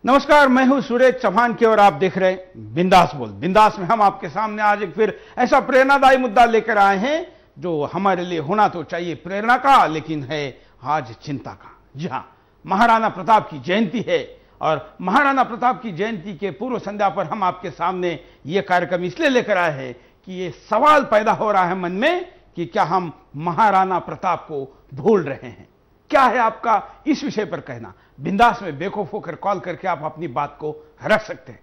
नमस्कार, मैं हूं सुरेश चौहान की और आप देख रहे हैं बिंदास बोल। बिंदास में हम आपके सामने आज एक फिर ऐसा प्रेरणादायी मुद्दा लेकर आए हैं जो हमारे लिए होना तो चाहिए प्रेरणा का, लेकिन है आज चिंता का। जी हां, महाराणा प्रताप की जयंती है और महाराणा प्रताप की जयंती के पूर्व संध्या पर हम आपके सामने यह कार्यक्रम इसलिए लेकर आए हैं कि ये सवाल पैदा हो रहा है मन में कि क्या हम महाराणा प्रताप को भूल रहे हैं। क्या है आपका इस विषय पर कहना? बिंदास में बेखौफ होकर कॉल करके आप अपनी बात को रख सकते हैं।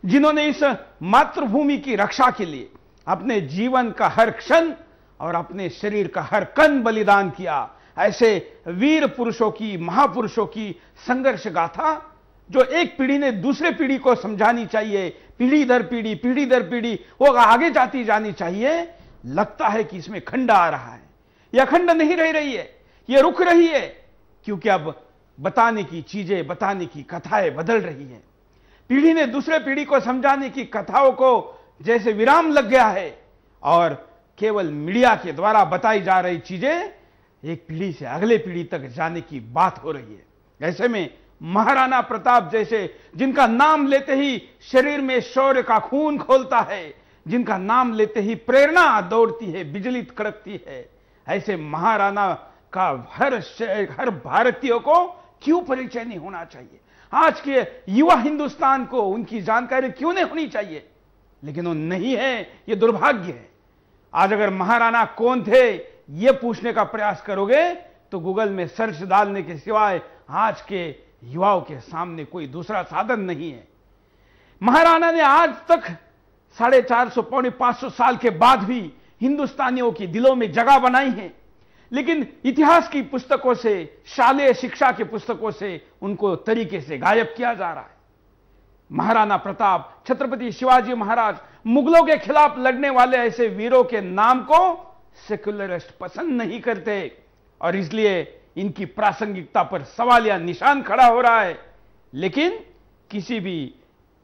जिन्होंने इस मातृभूमि की रक्षा के लिए अपने जीवन का हर क्षण और अपने शरीर का हर कण बलिदान किया, ऐसे वीर पुरुषों की, महापुरुषों की संघर्ष गाथा जो एक पीढ़ी ने दूसरे पीढ़ी को समझानी चाहिए, पीढ़ी दर पीढ़ी वो आगे जाती जानी चाहिए। लगता है कि इसमें खंड आ रहा है। यह खंड नहीं रह रही है, यह रुक रही है, क्योंकि अब बताने की चीजें, बताने की कथाएं बदल रही हैं। पीढ़ी ने दूसरे पीढ़ी को समझाने की कथाओं को जैसे विराम लग गया है और केवल मीडिया के द्वारा बताई जा रही चीजें एक पीढ़ी से अगले पीढ़ी तक जाने की बात हो रही है। ऐसे में महाराणा प्रताप जैसे, जिनका नाम लेते ही शरीर में शौर्य का खून खोलता है, जिनका नाम लेते ही प्रेरणा दौड़ती है, बिजली कड़कती है, ऐसे महाराणा का हर भारतीय को क्यों परिचय नहीं होना चाहिए? आज के युवा हिंदुस्तान को उनकी जानकारी क्यों नहीं होनी चाहिए? लेकिन वो नहीं है, ये दुर्भाग्य है। आज अगर महाराणा कौन थे ये पूछने का प्रयास करोगे तो गूगल में सर्च डालने के सिवाय आज के युवाओं के सामने कोई दूसरा साधन नहीं है। महाराणा ने आज तक 450 पौने 500 साल के बाद भी हिंदुस्तानियों के दिलों में जगह बनाई है, लेकिन इतिहास की पुस्तकों से, शालेय शिक्षा की पुस्तकों से उनको तरीके से गायब किया जा रहा है। महाराणा प्रताप, छत्रपति शिवाजी महाराज, मुगलों के खिलाफ लड़ने वाले ऐसे वीरों के नाम को सेक्युलरिस्ट पसंद नहीं करते और इसलिए इनकी प्रासंगिकता पर सवाल या निशान खड़ा हो रहा है। लेकिन किसी भी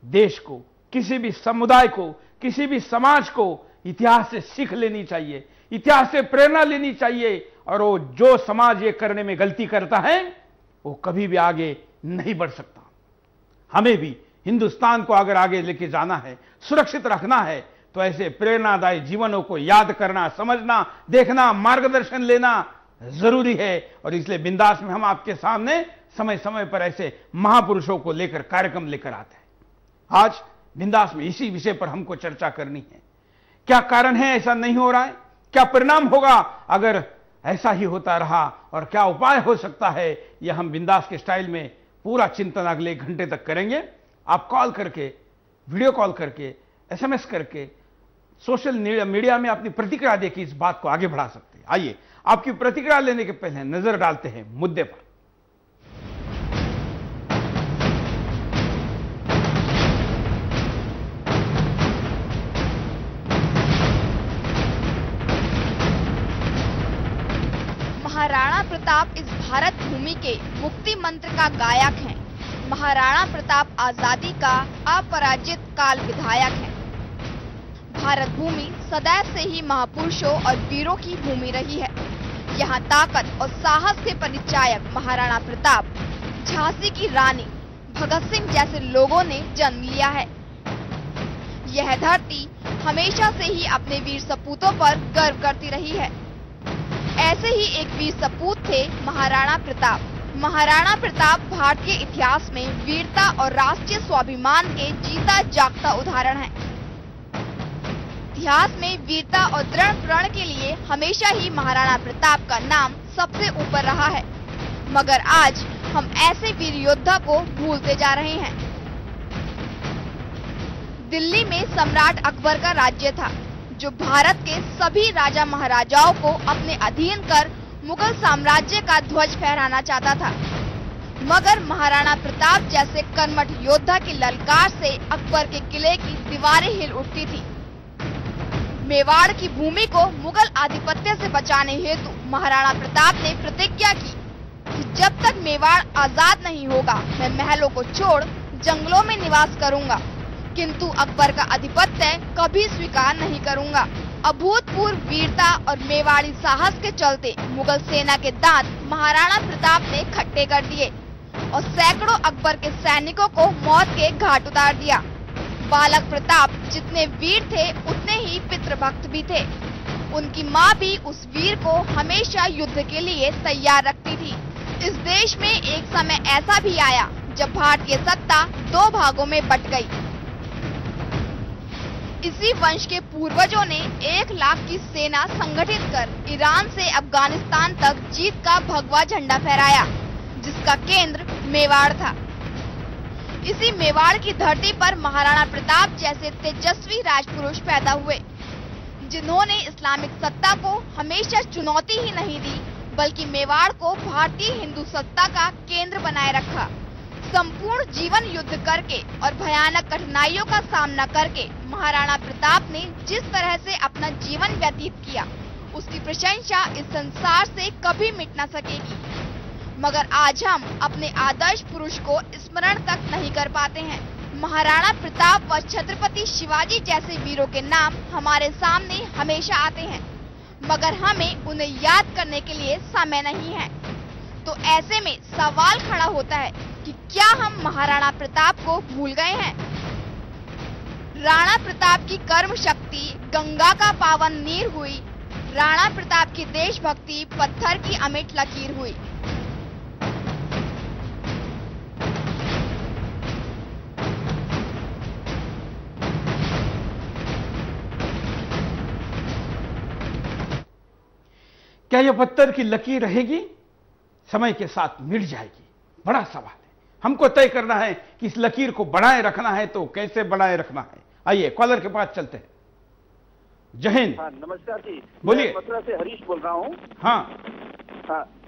देश को, किसी भी समुदाय को, किसी भी समाज को इतिहास से सीख लेनी चाहिए, इतिहास से प्रेरणा लेनी चाहिए और वो जो समाज ये करने में गलती करता है वो कभी भी आगे नहीं बढ़ सकता। हमें भी हिंदुस्तान को अगर आगे लेके जाना है, सुरक्षित रखना है, तो ऐसे प्रेरणादायी जीवनों को याद करना, समझना, देखना, मार्गदर्शन लेना जरूरी है। और इसलिए बिंदास में हम आपके सामने समय समय पर ऐसे महापुरुषों को लेकर कार्यक्रम लेकर आते हैं। आज बिंदास में इसी विषय पर हमको चर्चा करनी है। क्या कारण है ऐसा नहीं हो रहा है? क्या परिणाम होगा अगर ऐसा ही होता रहा? और क्या उपाय हो सकता है? यह हम बिंदास के स्टाइल में पूरा चिंतन अगले 1 घंटे तक करेंगे। आप कॉल करके, वीडियो कॉल करके, SMS करके, सोशल मीडिया में अपनी प्रतिक्रिया देकर इस बात को आगे बढ़ा सकते हैं। आइए आपकी प्रतिक्रिया लेने के पहले नजर डालते हैं मुद्दे पर। महाराणा प्रताप इस भारत भूमि के मुक्ति मंत्र का गायक हैं। महाराणा प्रताप आजादी का अपराजित काल विधायक हैं। भारत भूमि सदैव से ही महापुरुषों और वीरों की भूमि रही है। यहाँ ताकत और साहस के परिचायक महाराणा प्रताप, झांसी की रानी, भगत सिंह जैसे लोगों ने जन्म लिया है। यह धरती हमेशा से ही अपने वीर सपूतों पर गर्व करती रही है। ऐसे ही एक वीर सपूत थे महाराणा प्रताप। महाराणा प्रताप भारत के इतिहास में वीरता और राष्ट्रीय स्वाभिमान के जीता जागता उदाहरण है। इतिहास में वीरता और दृढ़ प्रण के लिए हमेशा ही महाराणा प्रताप का नाम सबसे ऊपर रहा है, मगर आज हम ऐसे वीर योद्धा को भूलते जा रहे हैं। दिल्ली में सम्राट अकबर का राज्य था, जो भारत के सभी राजा महाराजाओं को अपने अधीन कर मुगल साम्राज्य का ध्वज फहराना चाहता था, मगर महाराणा प्रताप जैसे कर्मठ योद्धा की ललकार से अकबर के किले की दीवारें हिल उठती थी। मेवाड़ की भूमि को मुगल आधिपत्य से बचाने हेतु महाराणा प्रताप ने प्रतिज्ञा की कि जब तक मेवाड़ आजाद नहीं होगा मैं महलों को छोड़ जंगलों में निवास करूंगा, किंतु अकबर का आधिपत्य कभी स्वीकार नहीं करूंगा। अभूतपूर्व वीरता और मेवाड़ी साहस के चलते मुगल सेना के दांत महाराणा प्रताप ने खट्टे कर दिए और सैकड़ों अकबर के सैनिकों को मौत के घाट उतार दिया। बालक प्रताप जितने वीर थे उतने ही पितृभक्त भी थे। उनकी माँ भी उस वीर को हमेशा युद्ध के लिए तैयार रखती थी। इस देश में एक समय ऐसा भी आया जब भारतीय सत्ता दो भागों में बट गई। इसी वंश के पूर्वजों ने 1 लाख की सेना संगठित कर ईरान से अफगानिस्तान तक जीत का भगवा झंडा फहराया, जिसका केंद्र मेवाड़ था। इसी मेवाड़ की धरती पर महाराणा प्रताप जैसे तेजस्वी राजपुरुष पैदा हुए, जिन्होंने इस्लामिक सत्ता को हमेशा चुनौती ही नहीं दी, बल्कि मेवाड़ को भारतीय हिंदू सत्ता का केंद्र बनाए रखा। संपूर्ण जीवन युद्ध करके और भयानक कठिनाइयों का सामना करके महाराणा प्रताप ने जिस तरह से अपना जीवन व्यतीत किया, उसकी प्रशंसा इस संसार से कभी मिट न सकेगी। मगर आज हम अपने आदर्श पुरुष को स्मरण तक नहीं कर पाते हैं। महाराणा प्रताप व छत्रपति शिवाजी जैसे वीरों के नाम हमारे सामने हमेशा आते हैं, मगर हमें उन्हें याद करने के लिए समय नहीं है। तो ऐसे में सवाल खड़ा होता है कि क्या हम महाराणा प्रताप को भूल गए हैं? राणा प्रताप की कर्म शक्ति गंगा का पावन नीर हुई, राणा प्रताप की देशभक्ति पत्थर की अमिट लकीर हुई। क्या यह पत्थर की लकीर रहेगी? समय के साथ मिट जाएगी? बड़ा सवाल है। हमको तय करना है कि इस लकीर को बनाए रखना है तो कैसे बनाए रखना है। आइए कॉलर के पास चलते हैं। जय हिंद। हाँ, नमस्कार जी, बोलिए। मथुरा से हरीश बोल रहा हूँ। हाँ,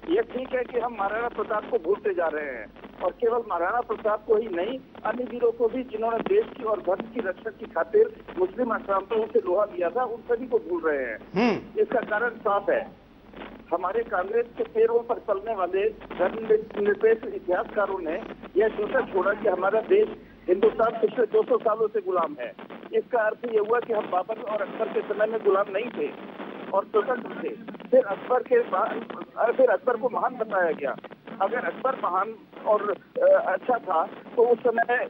ये ठीक है कि हम महाराणा प्रताप को भूलते जा रहे हैं, और केवल महाराणा प्रताप को ही नहीं, अन्य वीरों को भी जिन्होंने देश की और धर्म की रक्षा की खातिर मुस्लिम आक्रांताओं से लोहा लिया था, उन सभी को भूल रहे हैं। इसका कारण साफ है। हमारे कांग्रेस के पैरों पर चलने वाले धर्मनिरपेक्ष इतिहासकारों ने यह सोचा छोड़ा कि हमारा देश हिंदुस्तान पिछले 200 सालों से गुलाम है। इसका अर्थ ये हुआ कि हम बाबर और अकबर के समय में गुलाम नहीं थे और स्वतंत्र थे। फिर अकबर को महान बताया गया। अगर अकबर महान और अच्छा था तो उस समय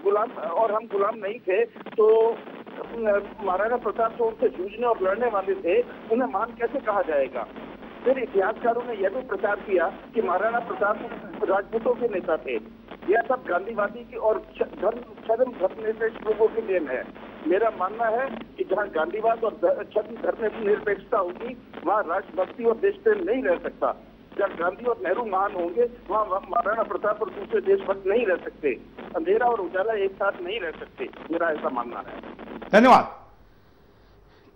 गुलाम और हम गुलाम नहीं थे, तो महाराणा प्रताप तो उनसे जूझने और लड़ने वाले थे, उन्हें महान कैसे कहा जाएगा? फिर इतिहासकारों ने यह भी प्रचार किया कि महाराणा प्रताप राजपूतों के नेता थे। यह सब गांधीवादी की और धर्मनिरपेक्ष लोगों की देन है। मेरा मानना है कि जहां गांधीवाद और धर्मनिरपेक्षता होगी, वहां राष्ट्रभक्ति और देश प्रेम नहीं रह सकता। जब गांधी और नेहरू महान होंगे, वहाँ महाराणा प्रताप और दूसरे देशभक्त नहीं रह सकते। अंधेरा और उजाला एक साथ नहीं रह सकते, मेरा ऐसा मानना है। धन्यवाद।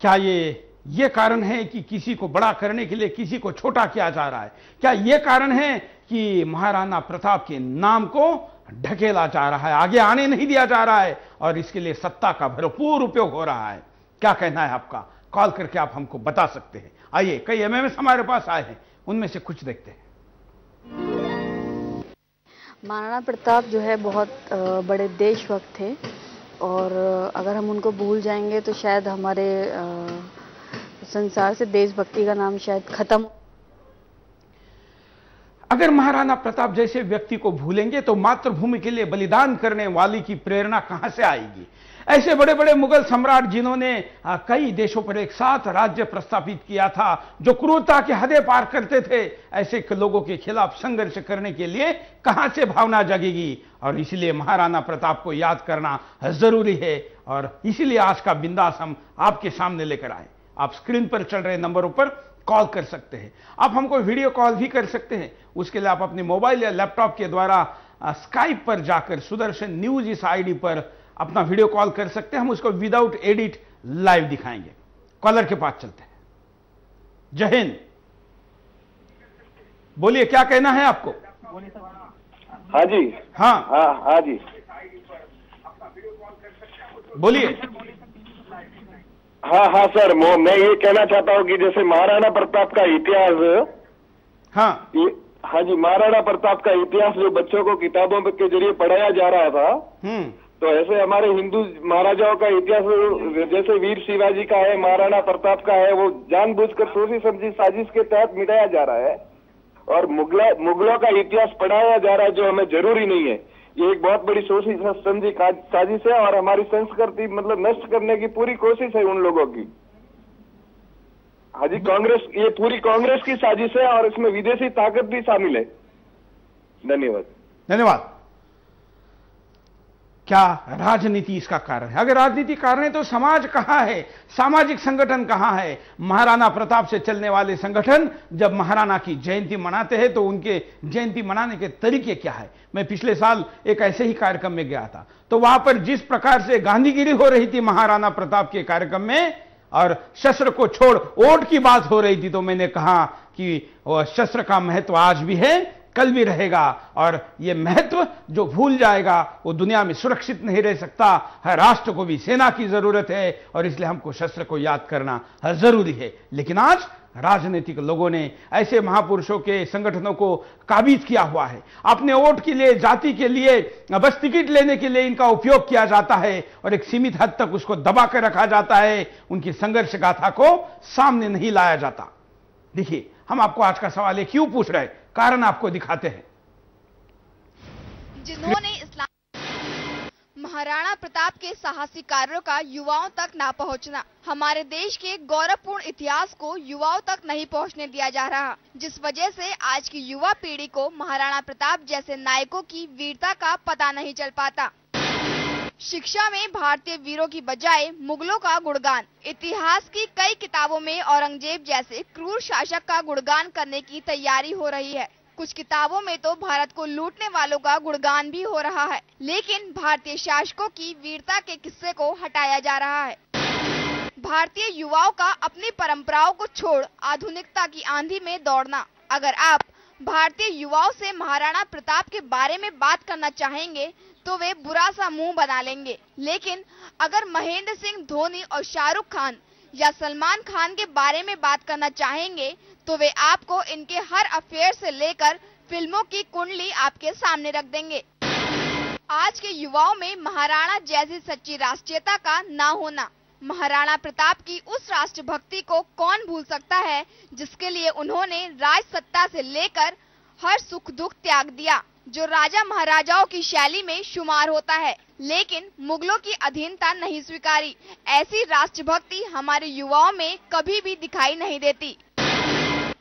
क्या ये कारण है कि किसी को बड़ा करने के लिए किसी को छोटा किया जा रहा है? क्या ये कारण है कि महाराणा प्रताप के नाम को ढकेला जा रहा है, आगे आने नहीं दिया जा रहा है और इसके लिए सत्ता का भरपूर उपयोग हो रहा है? क्या कहना है आपका? कॉल करके आप हमको बता सकते हैं। आइए, कई एमएमएस हमारे पास आए हैं, उनमें से कुछ देखते हैं। महाराणा प्रताप जो है बहुत बड़े देशभक्त थे, और अगर हम उनको भूल जाएंगे तो शायद हमारे संसार से देशभक्ति का नाम शायद खत्म। अगर महाराणा प्रताप जैसे व्यक्ति को भूलेंगे तो मातृभूमि के लिए बलिदान करने वाली की प्रेरणा कहां से आएगी? ऐसे बड़े बड़े मुगल सम्राट जिन्होंने कई देशों पर एक साथ राज्य प्रस्थापित किया था, जो क्रूरता की हदें पार करते थे, ऐसे लोगों के खिलाफ संघर्ष करने के लिए कहां से भावना जगेगी? और इसलिए महाराणा प्रताप को याद करना जरूरी है, और इसीलिए आज का बिंदास हम आपके सामने लेकर आए। आप स्क्रीन पर चल रहे नंबरों पर कॉल कर सकते हैं। आप हमको वीडियो कॉल भी कर सकते हैं। उसके लिए आप अपने मोबाइल या लैपटॉप के द्वारा स्काइप पर जाकर सुदर्शन न्यूज इस आईडी पर अपना वीडियो कॉल कर सकते हैं। हम उसको विदाउट एडिट लाइव दिखाएंगे। कॉलर के पास चलते हैं। जय हिंद। बोलिए, क्या कहना है आपको? हाँ जी। हाँ जी, बोलिए। हाँ सर, मैं ये कहना चाहता हूँ कि जैसे महाराणा प्रताप का इतिहास, हाँ जी, महाराणा प्रताप का इतिहास जो बच्चों को किताबों के जरिए पढ़ाया जा रहा था, तो ऐसे हमारे हिंदू महाराजाओं का इतिहास जैसे वीर शिवाजी का है, महाराणा प्रताप का है, वो जानबूझकर सोची समझी साजिश के तहत मिटाया जा रहा है। और मुगलों का इतिहास पढ़ाया जा रहा है जो हमें जरूरी नहीं है। ये एक बहुत बड़ी सोची समझी साजिश है और हमारी संस्कृति मतलब नष्ट करने की पूरी कोशिश है उन लोगों की। हाँ जी, ये पूरी कांग्रेस की साजिश है और इसमें विदेशी ताकत भी शामिल है। धन्यवाद। धन्यवाद। क्या राजनीति इसका कारण है? अगर राजनीति कारण है तो समाज कहां है, सामाजिक संगठन कहां है? महाराणा प्रताप से चलने वाले संगठन जब महाराणा की जयंती मनाते हैं तो उनके जयंती मनाने के तरीके क्या है? मैं पिछले साल एक ऐसे ही कार्यक्रम में गया था, तो वहां पर जिस प्रकार से गांधीगिरी हो रही थी महाराणा प्रताप के कार्यक्रम में और शस्त्र को छोड़ वोट की बात हो रही थी, तो मैंने कहा कि शस्त्र का महत्व आज भी है, कल भी रहेगा, और यह महत्व जो भूल जाएगा वो दुनिया में सुरक्षित नहीं रह सकता। हर राष्ट्र को भी सेना की जरूरत है और इसलिए हमको शस्त्र को याद करना जरूरी है। लेकिन आज राजनीतिक लोगों ने ऐसे महापुरुषों के संगठनों को काबिज किया हुआ है। अपने वोट के लिए, जाति के लिए, बस टिकट लेने के लिए इनका उपयोग किया जाता है और एक सीमित हद तक उसको दबा कर रखा जाता है। उनकी संघर्ष गाथा को सामने नहीं लाया जाता। देखिए, हम आपको आज का सवाल ये क्यों पूछ रहे हैं, कारण आपको दिखाते हैं। जिन्होंने इस्लाम महाराणा प्रताप के साहसी कार्यों का युवाओं तक ना पहुंचना, हमारे देश के गौरवपूर्ण इतिहास को युवाओं तक नहीं पहुंचने दिया जा रहा, जिस वजह से आज की युवा पीढ़ी को महाराणा प्रताप जैसे नायकों की वीरता का पता नहीं चल पाता। शिक्षा में भारतीय वीरों की बजाय मुगलों का गुणगान, इतिहास की कई किताबों में औरंगजेब जैसे क्रूर शासक का गुणगान करने की तैयारी हो रही है। कुछ किताबों में तो भारत को लूटने वालों का गुणगान भी हो रहा है, लेकिन भारतीय शासकों की वीरता के किस्से को हटाया जा रहा है। भारतीय युवाओं का अपनी परंपराओं को छोड़ आधुनिकता की आंधी में दौड़ना। अगर आप भारतीय युवाओं से महाराणा प्रताप के बारे में बात करना चाहेंगे तो वे बुरा सा मुंह बना लेंगे, लेकिन अगर महेंद्र सिंह धोनी और शाहरुख खान या सलमान खान के बारे में बात करना चाहेंगे तो वे आपको इनके हर अफेयर से लेकर फिल्मों की कुंडली आपके सामने रख देंगे। आज के युवाओं में महाराणा जैसी सच्ची राष्ट्रीयता का ना होना, महाराणा प्रताप की उस राष्ट्रभक्ति को कौन भूल सकता है जिसके लिए उन्होंने राज सत्ता से लेकर हर सुख दुख त्याग दिया, जो राजा महाराजाओं की शैली में शुमार होता है, लेकिन मुगलों की अधीनता नहीं स्वीकारी। ऐसी राष्ट्रभक्ति हमारे युवाओं में कभी भी दिखाई नहीं देती।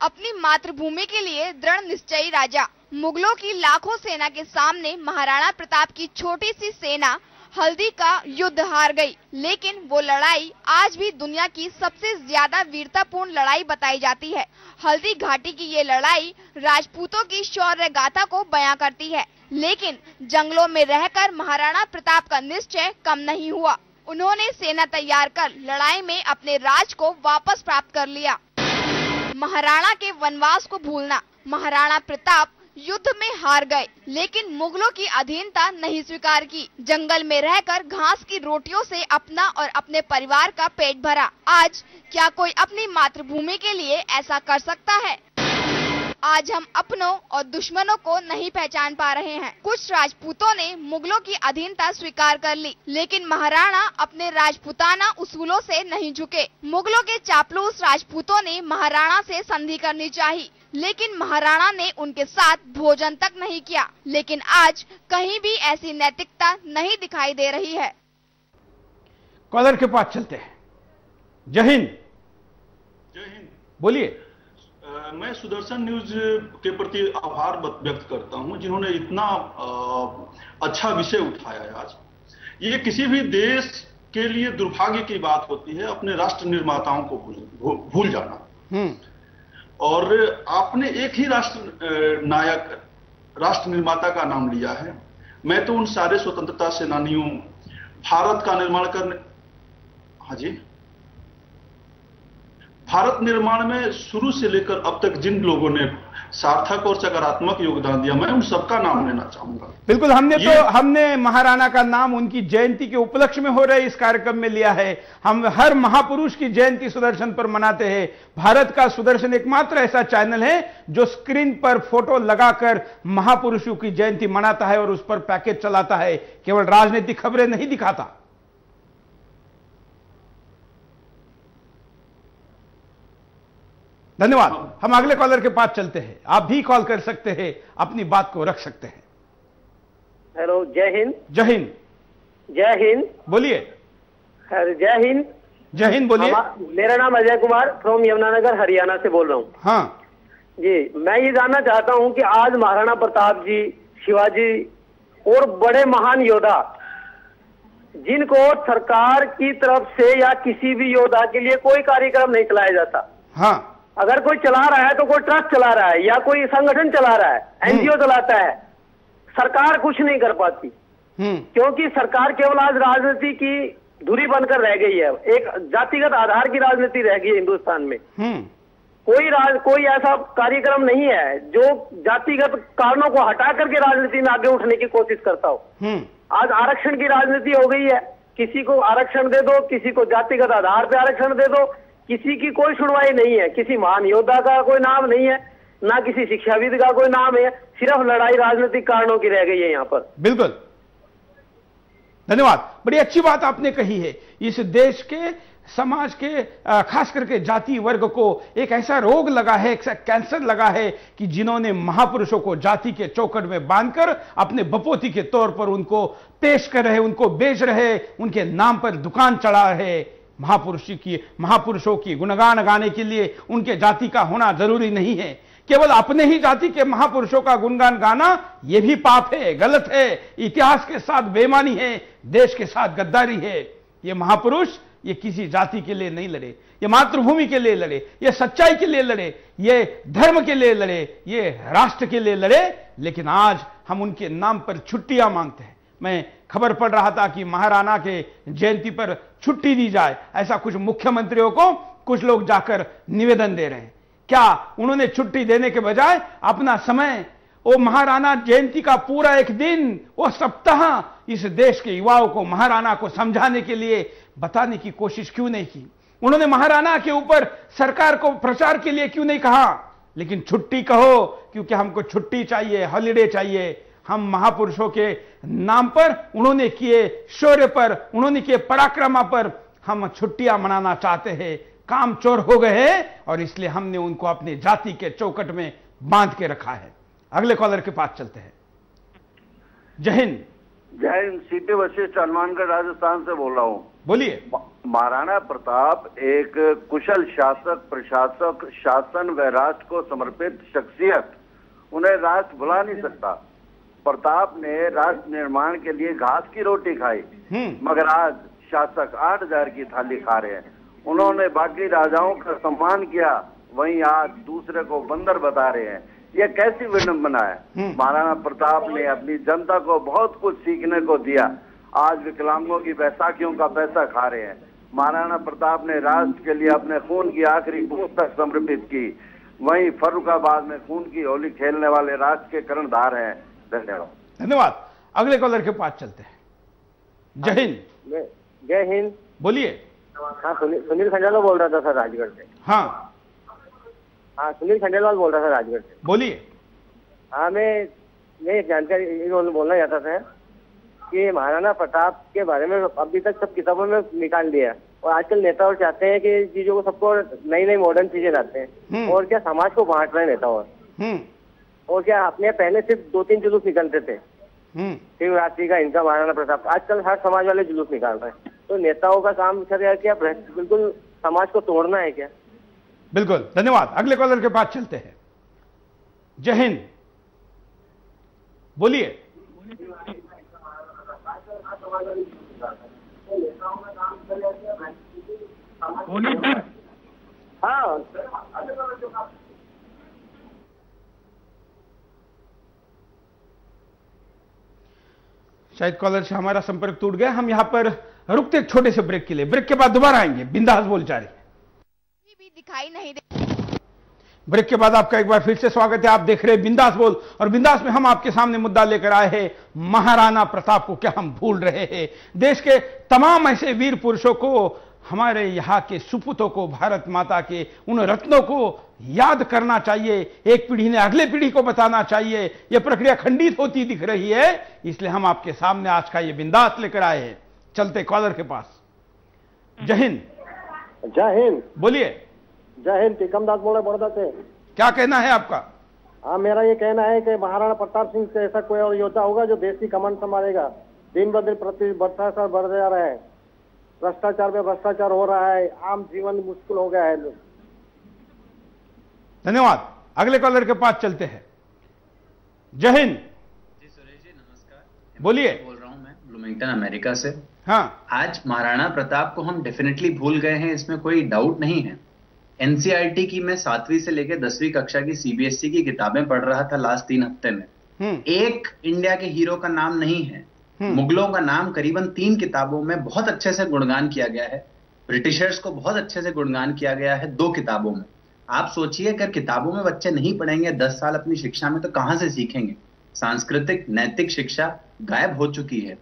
अपनी मातृभूमि के लिए दृढ़ निश्चयी राजा, मुगलों की लाखों सेना के सामने महाराणा प्रताप की छोटी सी सेना हल्दी का युद्ध हार गई, लेकिन वो लड़ाई आज भी दुनिया की सबसे ज्यादा वीरतापूर्ण लड़ाई बताई जाती है। हल्दी घाटी की ये लड़ाई राजपूतों की शौर्य गाथा को बयां करती है, लेकिन जंगलों में रहकर महाराणा प्रताप का निश्चय कम नहीं हुआ। उन्होंने सेना तैयार कर लड़ाई में अपने राज को वापस प्राप्त कर लिया। महाराणा के वनवास को भूलना, महाराणा प्रताप युद्ध में हार गए, लेकिन मुगलों की अधीनता नहीं स्वीकार की। जंगल में रहकर घास की रोटियों से अपना और अपने परिवार का पेट भरा। आज क्या कोई अपनी मातृभूमि के लिए ऐसा कर सकता है? आज हम अपनों और दुश्मनों को नहीं पहचान पा रहे हैं। कुछ राजपूतों ने मुगलों की अधीनता स्वीकार कर ली, लेकिन महाराणा अपने राजपूताना उसूलों से नहीं झुके। मुगलों के चापलूस राजपूतों ने महाराणा से संधि करनी चाहिए, लेकिन महाराणा ने उनके साथ भोजन तक नहीं किया। लेकिन आज कहीं भी ऐसी नैतिकता नहीं दिखाई दे रही है। कॉलर के पास चलते हैं। जय हिंद। जय हिंद। बोलिए। मैं सुदर्शन न्यूज के प्रति आभार व्यक्त करता हूं, जिन्होंने इतना अच्छा विषय उठाया है आज। ये किसी भी देश के लिए दुर्भाग्य की बात होती है अपने राष्ट्र निर्माताओं को भूल जाना। और आपने एक ही राष्ट्र नायक, राष्ट्र निर्माता का नाम लिया है। मैं तो उन सारे स्वतंत्रता सेनानियों, भारत का निर्माण करने, हाँ जी, भारत निर्माण में शुरू से लेकर अब तक जिन लोगों ने सार्थक और सकारात्मक योगदान दिया, मैं उन सबका नाम लेना चाहूंगा। बिल्कुल, हमने महाराणा का नाम उनकी जयंती के उपलक्ष्य में हो रहे इस कार्यक्रम में लिया है। हम हर महापुरुष की जयंती सुदर्शन पर मनाते हैं। भारत का सुदर्शन एकमात्र ऐसा चैनल है जो स्क्रीन पर फोटो लगाकर महापुरुषों की जयंती मनाता है और उस पर पैकेज चलाता है, केवल राजनीतिक खबरें नहीं दिखाता। धन्यवाद। हम अगले कॉलर के पास चलते हैं। आप भी कॉल कर सकते हैं, अपनी बात को रख सकते हैं। हेलो, जय हिंद। जय हिंद। जय हिंद। बोलिए। जय हिंद। जय हिंद, बोलिए। मेरा नाम अजय कुमार फ्रॉम यमुनानगर हरियाणा से बोल रहा हूँ। हाँ जी, मैं ये जानना चाहता हूँ कि आज महाराणा प्रताप जी, शिवाजी और बड़े महान योद्धा जिनको सरकार की तरफ से या किसी भी योद्धा के लिए कोई कार्यक्रम नहीं चलाया जाता, हाँ, अगर कोई चला रहा है तो कोई ट्रस्ट चला रहा है या कोई संगठन चला रहा है, एनजीओ चलाता है, सरकार कुछ नहीं कर पाती क्योंकि सरकार केवल आज राजनीति की धुरी बनकर रह गई है। एक जातिगत आधार की राजनीति रह गई है हिंदुस्तान में। कोई ऐसा कार्यक्रम नहीं है जो जातिगत कारणों को हटा करके राजनीति में आगे उठने की कोशिश करता हो। आज आरक्षण की राजनीति हो गई है, किसी को आरक्षण दे दो, किसी को जातिगत आधार पर आरक्षण दे दो, किसी की कोई सुनवाई नहीं है, किसी महान योद्धा का कोई नाम नहीं है, ना किसी शिक्षाविद का कोई नाम है, सिर्फ लड़ाई राजनीतिक कारणों की रह गई है यहाँ पर। बिल्कुल, धन्यवाद। बड़ी अच्छी बात आपने कही है। इस देश के समाज के खास करके जाति वर्ग को एक ऐसा रोग लगा है, एक कैंसर लगा है कि जिन्होंने महापुरुषों को जाति के चौकट में बांधकर अपने बपोती के तौर पर उनको पेश कर रहे, उनको बेच रहे, उनके नाम पर दुकान चढ़ा रहे। महापुरुषों की गुणगान गाने के लिए उनके जाति का होना जरूरी नहीं है। केवल अपने ही जाति के महापुरुषों का गुणगान गाना यह भी पाप है, गलत है, इतिहास के साथ बेईमानी है, देश के साथ गद्दारी है। ये महापुरुष ये किसी जाति के लिए नहीं लड़े, ये मातृभूमि के लिए लड़े, ये सच्चाई के लिए लड़े, ये धर्म के लिए लड़े, ये राष्ट्र के लिए लड़े। लेकिन आज हम उनके नाम पर छुट्टियां मांगते हैं। मैं खबर पढ़ रहा था कि महाराणा के जयंती पर छुट्टी दी जाए, ऐसा कुछ मुख्यमंत्रियों को कुछ लोग जाकर निवेदन दे रहे हैं। क्या उन्होंने छुट्टी देने के बजाय अपना समय, वो महाराणा जयंती का पूरा एक दिन, वो सप्ताह इस देश के युवाओं को महाराणा को समझाने के लिए बताने की कोशिश क्यों नहीं की? उन्होंने महाराणा के ऊपर सरकार को प्रचार के लिए क्यों नहीं कहा? लेकिन छुट्टी कहो, क्योंकि हमको छुट्टी चाहिए, हॉलिडे चाहिए। हम महापुरुषों के नाम पर, उन्होंने किए शौर्य पर, उन्होंने किए पराक्रम पर हम छुट्टियां मनाना चाहते हैं। काम चोर हो गए हैं और इसलिए हमने उनको अपनी जाति के चौकट में बांध के रखा है। अगले कॉलर के पास चलते हैं। जय हिंद। जय हिंद। सीपी वशिष्ठ हनुमानगढ़ राजस्थान से बोल रहा हूँ। बोलिए। महाराणा प्रताप एक कुशल शासक, प्रशासक, शासन व राष्ट्र को समर्पित शख्सियत, उन्हें राष्ट्र भुला नहीं सकता। प्रताप ने राष्ट्र निर्माण के लिए घास की रोटी खाई, मगर आज शासक 8000 की थाली खा रहे हैं। उन्होंने बाकी राजाओं का सम्मान किया, वहीं आज दूसरे को बंदर बता रहे हैं। यह कैसी विडंबना है? महाराणा प्रताप ने अपनी जनता को बहुत कुछ सीखने को दिया। आज विकलांगों की बैसाखियों का पैसा खा रहे हैं। महाराणा प्रताप ने राष्ट्र के लिए अपने खून की आखिरी बूंद तक समर्पित की, वहीं फर्रुखाबाद में खून की होली खेलने वाले राष्ट्र के कर्णधार हैं। धन्यवाद। धन्यवाद। अगले कॉलर के पास चलते हैं। जय हिंद। जय हिंद। बोलिए। हाँ, सुनील खंडेलवाल बोल रहा था सर, राजगढ़ से। हाँ, सुनील खंडेलवाल बोल रहा था, राजगढ़ से। बोलिए। हाँ, मैं एक जानकारी बोलना चाहता था कि महाराणा प्रताप के बारे में अभी तक सब किताबों में निकाल दिया और आजकल नेता और चाहते हैं कि चीजों को सबको नई नई मॉडर्न चीजें लाते हैं और क्या समाज को बांट रहे नेता और क्या अपने पहले सिर्फ 2-3 जुलूस निकलते थे, शिवरात्रि का, इनका, महाराणा प्रताप। आजकल हर समाज वाले जुलूस निकाल रहे हैं। तो नेताओं का काम सर क्या बिल्कुल समाज को तोड़ना है क्या? बिल्कुल। धन्यवाद। अगले कॉलर के पास चलते हैं। जय हिंद। बोलिए। हाँ, शायद कॉलर से हमारा संपर्क टूट गया। हम यहां पर रुकते एक छोटे से ब्रेक के लिए। ब्रेक के बाद दोबारा आएंगे। बिंदास बोल जारी भी दिखाई नहीं दे। ब्रेक के बाद आपका एक बार फिर से स्वागत है। आप देख रहे हैं बिंदास बोल, और बिंदास में हम आपके सामने मुद्दा लेकर आए हैं, महाराणा प्रताप को क्या हम भूल रहे हैं? देश के तमाम ऐसे वीर पुरुषों को, हमारे यहाँ के सुपूतों को, भारत माता के उन रत्नों को याद करना चाहिए। एक पीढ़ी ने अगले पीढ़ी को बताना चाहिए। यह प्रक्रिया खंडित होती दिख रही है, इसलिए हम आपके सामने आज का ये बिंदास लेकर आए हैं। चलते कॉलर के पास। जय हिंद। जय हिंद। बोलिए। जय हिंद, टीकम दास बोल रहे बड़ौदा से। क्या कहना है आपका? हाँ, मेरा ये कहना है कि महाराणा प्रताप सिंह से ऐसा कोई और योद्धा होगा जो देश की कमान संभालेगा। दिन ब दिन भ्रष्टाचार बढ़ जा रहा है, भ्रष्टाचार में भ्रष्टाचार हो रहा है, आम जीवन मुश्किल हो गया है। धन्यवाद। अगले कॉलर के पास चलते हैं। जय हिंद जी। सुरेश जी नमस्कार, बोलिए। बोल रहा हूं मैं ब्लूमिंगटन अमेरिका से। हाँ, आज महाराणा प्रताप को हम डेफिनेटली भूल गए हैं, इसमें कोई डाउट नहीं है। एनसीईआरटी की मैं 7वीं से लेकर 10वीं कक्षा की सीबीएसई की किताबें पढ़ रहा था लास्ट 3 हफ्ते में। एक इंडिया के हीरो का नाम नहीं है। मुगलों का नाम करीबन 3 किताबों में बहुत अच्छे से गुणगान किया गया है। ब्रिटिशर्स को बहुत अच्छे से गुणगान किया गया है 2 किताबों में। आप सोचिए, अगर किताबों में बच्चे नहीं पढ़ेंगे 10 साल अपनी शिक्षा में, तो कहां से सीखेंगे? सांस्कृतिक नैतिक शिक्षा गायब हो चुकी है।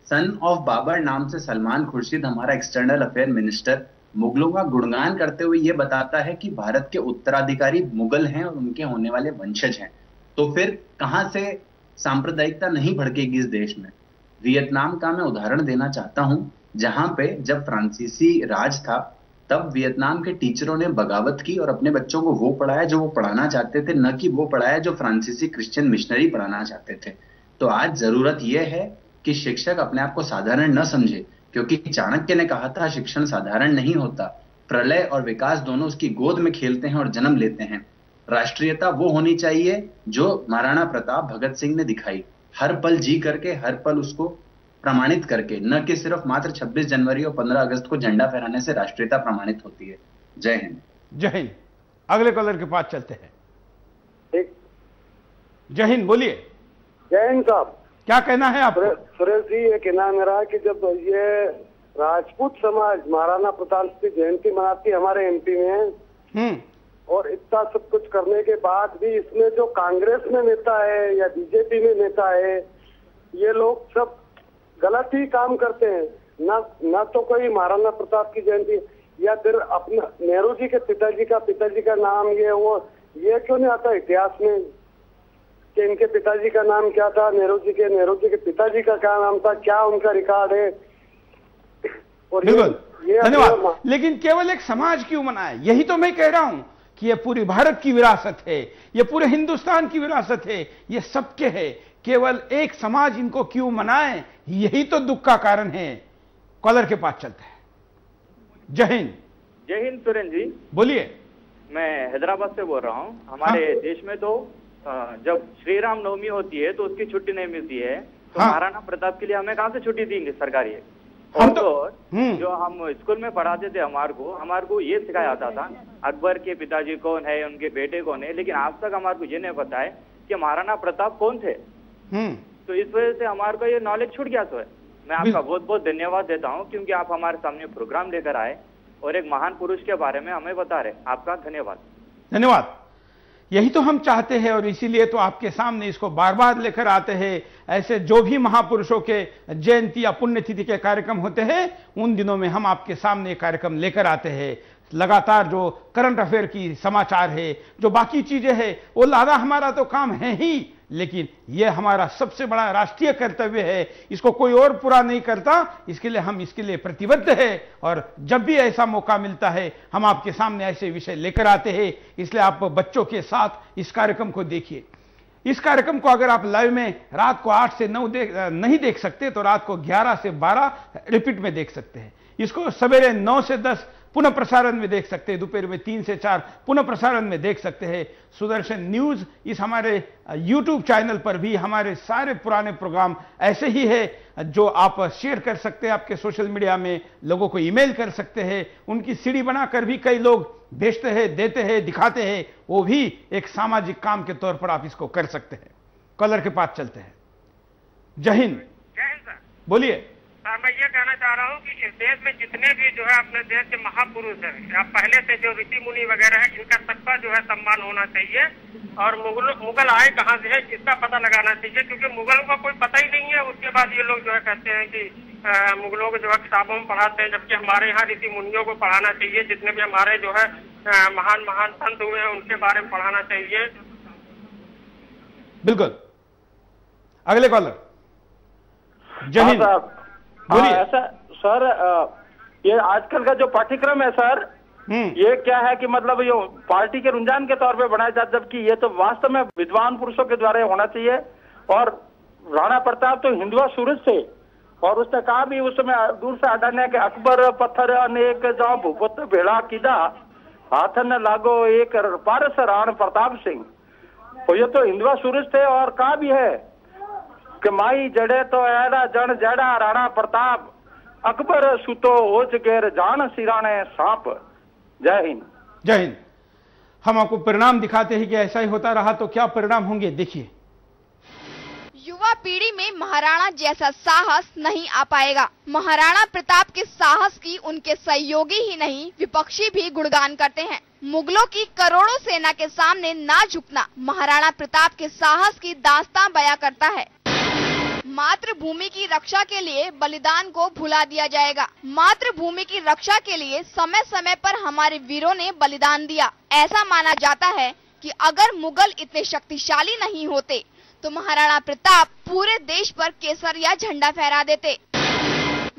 सन ऑफ बाबर नाम से सलमान खुर्शीद, हमारा एक्सटर्नल अफेयर मिनिस्टर, मुगलों का गुणगान करते हुए यह बताता है कि भारत के उत्तराधिकारी मुगल हैं और उनके होने वाले वंशज हैं। तो फिर कहां से सांप्रदायिकता नहीं भड़केगी इस देश में? वियतनाम का मैं उदाहरण देना चाहता हूं, जहां पे जब फ्रांसीसी राज था तब वियतनाम के टीचरों ने बगावत की और अपने बच्चों को वो पढ़ाया जो वो पढ़ाना चाहते थे, न कि वो पढ़ाया जो फ्रांसीसी क्रिश्चियन मिशनरी पढ़ाना चाहते थे। तो आज जरूरत यह है कि शिक्षक अपने आप को साधारण न समझे, क्योंकि चाणक्य ने कहा था शिक्षण साधारण नहीं होता। प्रलय और विकास दोनों उसकी गोद में खेलते हैं और जन्म लेते हैं। राष्ट्रीयता वो होनी चाहिए जो महाराणा प्रताप भगत सिंह ने दिखाई, हर पल जी करके, हर पल उसको प्रमाणित करके, न कि सिर्फ मात्र 26 जनवरी और 15 अगस्त को झंडा फहराने से राष्ट्रीयता प्रमाणित होती है। जय हिंद। जय हिंद। अगले कॉलर के पास चलते हैं। ठीक, जय हिंद, बोलिए। जय हिंद साहब, क्या कहना है आपको? सुरेश जी, ये कहना है मेरा कि जब ये राजपूत समाज महाराणा प्रताप की जयंती मनाती है हमारे एमपी में, और इतना सब कुछ करने के बाद भी इसमें जो कांग्रेस में नेता है या बीजेपी में नेता है, ये लोग सब गलत ही काम करते हैं। ना तो कोई महाराणा प्रताप की जयंती, या फिर अपना नेहरू जी के पिताजी का नाम ये क्यों नहीं आता इतिहास में कि इनके पिताजी का नाम क्या था, नेहरू जी के पिताजी का क्या नाम था, क्या उनका रिकॉर्ड है? और बिल्कुल, धन्यवाद। लेकिन केवल एक समाज क्यों मनाए? यही तो मैं कह रहा हूं कि ये पूरी भारत की विरासत है, ये पूरे हिंदुस्तान की विरासत है, ये सबके है। केवल एक समाज इनको क्यों मनाए, यही तो दुख का कारण है। कॉलर के पास चलते हैं। जय हिंद। जय हिंद सुरेन जी, बोलिए। मैं हैदराबाद से बोल रहा हूँ। हमारे देश में तो जब श्री राम नवमी होती है तो उसकी छुट्टी नहीं मिलती है, तो महाराणा प्रताप के लिए हमें कहाँ से छुट्टी देंगे सरकारी? और जो हम स्कूल में पढ़ाते थे हमारे को ये सिखाया जाता था अकबर के पिताजी कौन है, उनके बेटे कौन है, लेकिन आज तक हमारे को ये नहीं पता है कि महाराणा प्रताप कौन थे। तो इस वजह से हमारे को ये नॉलेज छूट गया। तो है मैं आपका बहुत बहुत धन्यवाद देता हूँ, क्योंकि आप हमारे सामने प्रोग्राम लेकर आए और एक महान पुरुष के बारे में हमें बता रहे। आपका धन्यवाद। धन्यवाद। यही तो हम चाहते हैं और इसीलिए तो आपके सामने इसको बार बार लेकर आते हैं। ऐसे जो भी महापुरुषों के जयंती या पुण्यतिथि के कार्यक्रम होते हैं, उन दिनों में हम आपके सामने कार्यक्रम लेकर आते हैं। लगातार जो करंट अफेयर की समाचार है, जो बाकी चीजें हैं, वो लाना हमारा तो काम है ही, लेकिन यह हमारा सबसे बड़ा राष्ट्रीय कर्तव्य है। इसको कोई और पूरा नहीं करता, इसके लिए हम इसके लिए प्रतिबद्ध है। और जब भी ऐसा मौका मिलता है हम आपके सामने ऐसे विषय लेकर आते हैं। इसलिए आप बच्चों के साथ इस कार्यक्रम को देखिए। इस कार्यक्रम को अगर आप लाइव में रात को 8 से 9 नहीं देख सकते, तो रात को 11 से 12 रिपीट में देख सकते हैं। इसको सवेरे 9 से 10 पुनः प्रसारण में देख सकते हैं, दोपहर में 3 से 4 पुनः प्रसारण में देख सकते हैं। सुदर्शन न्यूज इस हमारे YouTube चैनल पर भी हमारे सारे पुराने प्रोग्राम ऐसे ही है, जो आप शेयर कर सकते हैं आपके सोशल मीडिया में, लोगों को ईमेल कर सकते हैं। उनकी सीडी बनाकर भी कई लोग भेजते हैं, देते हैं, दिखाते हैं। वो भी एक सामाजिक काम के तौर पर आप इसको कर सकते हैं। कॉलर के पास चलते हैं। जय हिंद। जय हिंद सर। बोलिए। सर, मैं ये कहना चाह रहा हूँ कि इस देश में जितने भी जो है अपने देश के महापुरुष हैं, या पहले से जो ऋषि मुनि वगैरह है, इनका सबका जो है सम्मान होना चाहिए। और मुगल आए कहाँ से है इसका पता लगाना चाहिए, क्योंकि मुगलों का कोई पता ही नहीं है। उसके बाद ये लोग जो है कहते हैं कि मुगलों को जो है किताबों में पढ़ाते हैं, जबकि हमारे यहाँ ऋषि मुनियों को पढ़ाना चाहिए। जितने भी हमारे जो है महान महान संत हुए हैं उनके बारे में पढ़ाना चाहिए। बिल्कुल। अगले कॉलर। जय हिंद। ऐसा सर, ये आजकल का जो पाठ्यक्रम है सर, ये क्या है कि मतलब ये पार्टी के रुझान के तौर पे बनाया जाता, जबकि ये तो वास्तव में विद्वान पुरुषों के द्वारा होना चाहिए। और राणा प्रताप तो हिंदुआ सूरज थे, और उसने कहा भी उस समय दूर से अडाने के अकबर पत्थर अनेक जहाँ भूपत भेड़ा कीदा हाथ न लागो एक पारस राण प्रताप सिंह। तो ये तो हिंदुआ सूरज थे। और कहा भी है कि माई जड़े तो ऐड़ा जन जड़ा राणा प्रताप अकबर सुतो ओज गेर जान सिराने सांप। जय हिंद। जय हिंद। हम आपको परिणाम दिखाते हैं कि ऐसा ही होता रहा तो क्या परिणाम होंगे, देखिए। युवा पीढ़ी में महाराणा जैसा साहस नहीं आ पाएगा। महाराणा प्रताप के साहस की उनके सहयोगी ही नहीं, विपक्षी भी गुणगान करते हैं। मुगलों की करोड़ों सेना के सामने ना झुकना महाराणा प्रताप के साहस की दास्तां बयां करता है। मातृभूमि की रक्षा के लिए बलिदान को भुला दिया जाएगा। मातृभूमि की रक्षा के लिए समय समय पर हमारे वीरों ने बलिदान दिया। ऐसा माना जाता है कि अगर मुगल इतने शक्तिशाली नहीं होते तो महाराणा प्रताप पूरे देश पर केसरिया झंडा फहरा देते।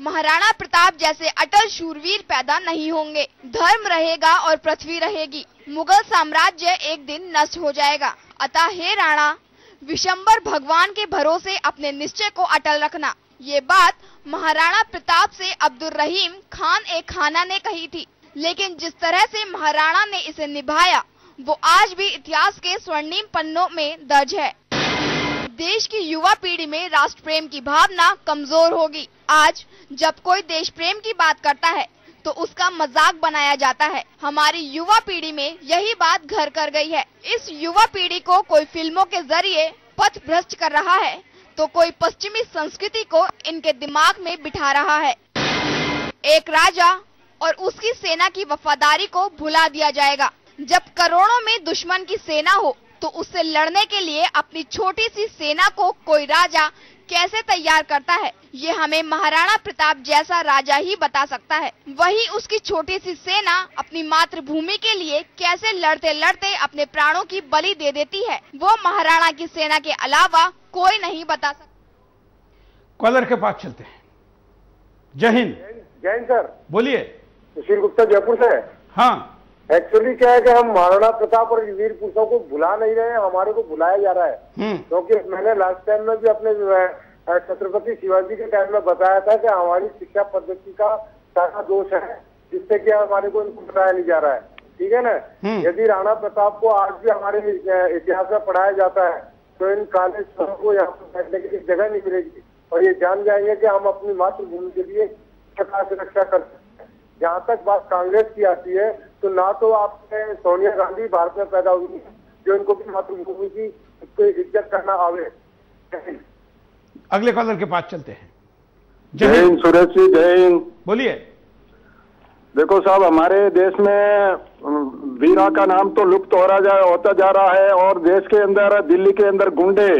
महाराणा प्रताप जैसे अटल शूरवीर पैदा नहीं होंगे। धर्म रहेगा और पृथ्वी रहेगी। मुगल साम्राज्य एक दिन नष्ट हो जाएगा। अतः हे राणा, विशंबर भगवान के भरोसे अपने निश्चय को अटल रखना। ये बात महाराणा प्रताप से अब्दुल रहीम खान ए खाना ने कही थी, लेकिन जिस तरह से महाराणा ने इसे निभाया वो आज भी इतिहास के स्वर्णिम पन्नों में दर्ज है। देश की युवा पीढ़ी में राष्ट्र प्रेम की भावना कमजोर होगी। आज जब कोई देश प्रेम की बात करता है तो उसका मजाक बनाया जाता है। हमारी युवा पीढ़ी में यही बात घर कर गई है। इस युवा पीढ़ी को कोई फिल्मों के जरिए पथ भ्रष्ट कर रहा है तो कोई पश्चिमी संस्कृति को इनके दिमाग में बिठा रहा है। एक राजा और उसकी सेना की वफादारी को भुला दिया जाएगा। जब करोड़ों में दुश्मन की सेना हो तो उससे लड़ने के लिए अपनी छोटी सी सेना को कोई राजा कैसे तैयार करता है, ये हमें महाराणा प्रताप जैसा राजा ही बता सकता है। वही उसकी छोटी सी सेना अपनी मातृभूमि के लिए कैसे लड़ते लड़ते अपने प्राणों की बलि दे देती है, वो महाराणा की सेना के अलावा कोई नहीं बता सकता। कॉलर के पास चलते हैं। जय हिंद। जय हिंद सर। बोलिए। सुशील गुप्ता जयपुर से। हाँ, एक्चुअली क्या है कि हम महाराणा प्रताप और वीर पुरुषों को भुला नहीं रहे हैं, हमारे को भुलाया जा रहा है। क्योंकि मैंने लास्ट टाइम में भी अपने छत्रपति शिवाजी के टाइम में बताया था कि हमारी शिक्षा पद्धति का सारा दोष है, जिससे कि हमारे को इनको बताया नहीं जा रहा है। ठीक है ना। यदि राणा प्रताप को आज भी हमारे इतिहास में पढ़ाया जाता है तो इन काले स्वरों को यहाँ पर बैठने की जगह नहीं मिलेगी और ये जान जाएंगे कि हम अपनी मातृभूमि के लिए प्रकार से रक्षा कर सकते हैं। जहाँ तक बात कांग्रेस की आती है तो ना तो आपने सोनिया गांधी भारत में पैदा हुई है जो इनको भी मातृभूमि की इज्जत करना आवे। अगले कॉलर के पास चलते हैं। जय हिंद सुरेश जी। जय हिंद। बोलिए। देखो साहब, हमारे देश में वीरा का नाम तो लुप्त होता जा रहा है और देश के अंदर, दिल्ली के अंदर गुंडे,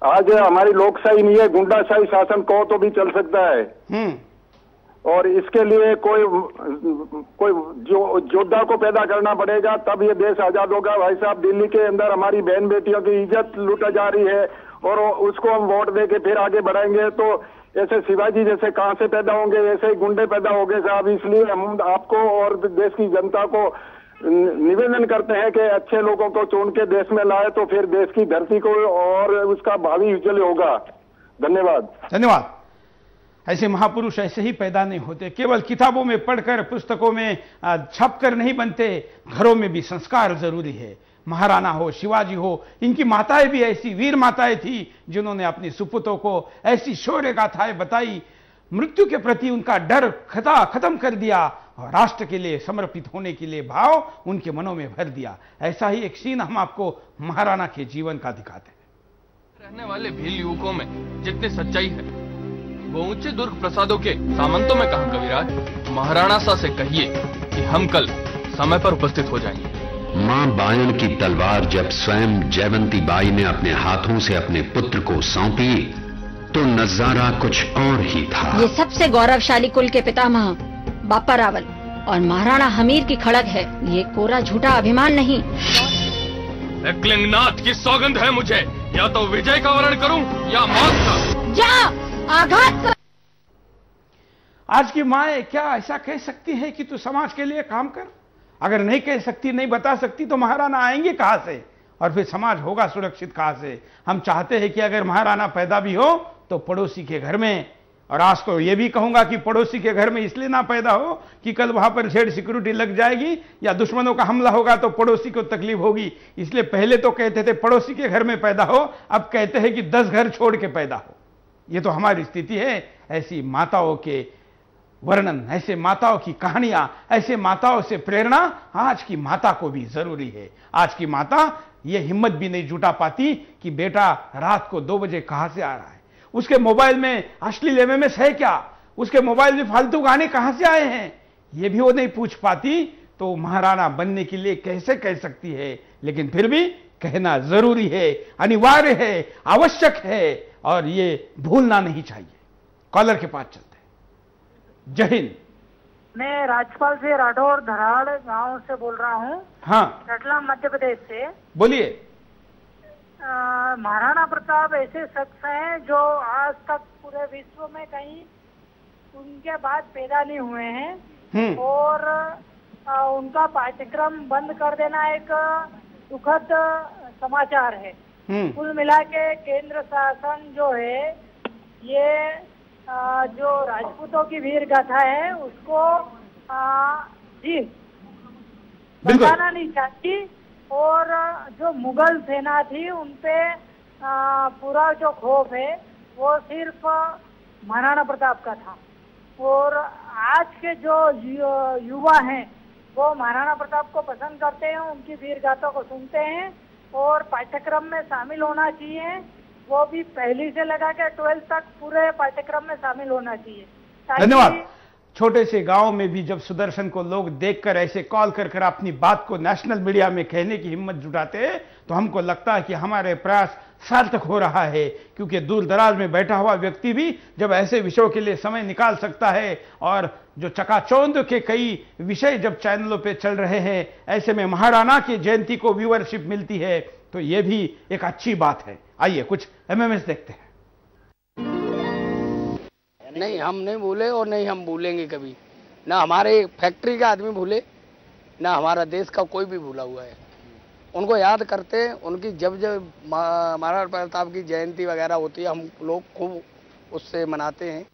आज हमारी लोकशाही नहीं है, गुंडाशाही शासन को तो भी चल सकता है। और इसके लिए कोई योद्धा को पैदा करना पड़ेगा, तब ये देश आजाद होगा। भाई साहब, दिल्ली के अंदर हमारी बहन बेटियों की इज्जत लूटा जा रही है और उसको हम वोट देके फिर आगे बढ़ाएंगे तो ऐसे शिवाजी जैसे कहां से पैदा होंगे, ऐसे ही गुंडे पैदा होंगे साहब। इसलिए हम आपको और देश की जनता को निवेदन करते हैं कि अच्छे लोगों को चुन के देश में लाए तो फिर देश की धरती को और उसका भावी उज्जवल होगा। धन्यवाद। धन्यवाद। ऐसे महापुरुष ऐसे ही पैदा नहीं होते, केवल किताबों में पढ़कर, पुस्तकों में छपकर नहीं बनते, घरों में भी संस्कार जरूरी है। महाराणा हो, शिवाजी हो, इनकी माताएं भी ऐसी वीर माताएं थी जिन्होंने अपनी सुपुतों को ऐसी शौर्य गाथाएं बताई, मृत्यु के प्रति उनका डर खत्म कर दिया और राष्ट्र के लिए समर्पित होने के लिए भाव उनके मनों में भर दिया। ऐसा ही एक सीन हम आपको महाराणा के जीवन का दिखाते हैं। रहने वाले भील युवकों में जितनी सच्चाई है वो ऊंचे दुर्ग प्रसादों के सामंतों में कहां कविराज। महाराणा सा से कहिए कि हम कल समय पर उपस्थित हो जाएंगे। मां बायन की तलवार जब स्वयं जयवंती बाई ने अपने हाथों से अपने पुत्र को सौंपी तो नजारा कुछ और ही था। ये सबसे गौरवशाली कुल के पितामह बापा रावल और महाराणा हमीर की खड़ग है, ये कोरा झूठा अभिमान नहीं। एकलिंगनाथ की सौगंध है मुझे, या तो विजय का वर्ण करूं या मौत का। जा आघात कर। आज की माएं क्या ऐसा कह सकती है कि तू समाज के लिए काम कर? अगर नहीं कह सकती, नहीं बता सकती, तो महाराणा आएंगे कहां से और फिर समाज होगा सुरक्षित कहां से? हम चाहते हैं कि अगर महाराणा पैदा भी हो तो पड़ोसी के घर में, और आज तो यह भी कहूंगा कि पड़ोसी के घर में इसलिए ना पैदा हो कि कल वहां पर ढेर सिक्योरिटी लग जाएगी या दुश्मनों का हमला होगा तो पड़ोसी को तकलीफ होगी। इसलिए पहले तो कहते थे पड़ोसी के घर में पैदा हो, अब कहते हैं कि 10 घर छोड़ के पैदा हो। यह तो हमारी स्थिति है। ऐसी माताओं के वर्णन, ऐसे माताओं की कहानियां, ऐसे माताओं से प्रेरणा आज की माता को भी जरूरी है। आज की माता ये हिम्मत भी नहीं जुटा पाती कि बेटा रात को 2 बजे कहां से आ रहा है, उसके मोबाइल में अश्लील एमएमएस है क्या, उसके मोबाइल में फालतू गाने कहां से आए हैं, ये भी वो नहीं पूछ पाती। तो महाराणा बनने के लिए कैसे कह सकती है, लेकिन फिर भी कहना जरूरी है, अनिवार्य है, आवश्यक है, और ये भूलना नहीं चाहिए। कॉलर के पास चलते हैं। जय हिंद। मैं राजपाल से राठौर धराड़ गांव से बोल रहा हूँ। हाँ, रतलाम मध्य प्रदेश से। बोलिए। महाराणा प्रताप ऐसे शख्स हैं जो आज तक पूरे विश्व में कहीं उनके बाद पैदा नहीं हुए हैं, और उनका पाठ्यक्रम बंद कर देना एक दुखद समाचार है। कुल मिला के केंद्र शासन जो है ये जो राजपूतों की वीर गाथा है उसको जी बताना नहीं चाहती, और जो मुगल सेना थी उनपे पूरा जो खौफ है वो सिर्फ महाराणा प्रताप का था। और आज के जो युवा हैं वो महाराणा प्रताप को पसंद करते हैं, उनकी वीर गाथाओं को सुनते हैं और पाठ्यक्रम में शामिल होना चाहिए। वो भी पहली से लगा के 12th तक पूरे पाठ्यक्रम में शामिल होना चाहिए। धन्यवाद। छोटे से गांव में भी जब सुदर्शन को लोग देखकर ऐसे कॉल कर कर अपनी बात को नेशनल मीडिया में कहने की हिम्मत जुटाते हैं तो हमको लगता है कि हमारे प्रयास सार्थक हो रहा है, क्योंकि दूर दराज में बैठा हुआ व्यक्ति भी जब ऐसे विषयों के लिए समय निकाल सकता है, और जो चकाचौंध के कई विषय जब चैनलों पे चल रहे हैं, ऐसे में महाराणा की जयंती को व्यूअरशिप मिलती है, तो यह भी एक अच्छी बात है। आइए कुछ एमएमएस देखते हैं। नहीं, हम नहीं भूले और नहीं हम भूलेंगे कभी। ना हमारे फैक्ट्री का आदमी भूले, ना हमारा देश का कोई भी भूला हुआ है। उनको याद करते, उनकी जब जब महाराणा प्रताप की जयंती वगैरह होती है हम लोग खूब उससे मनाते हैं।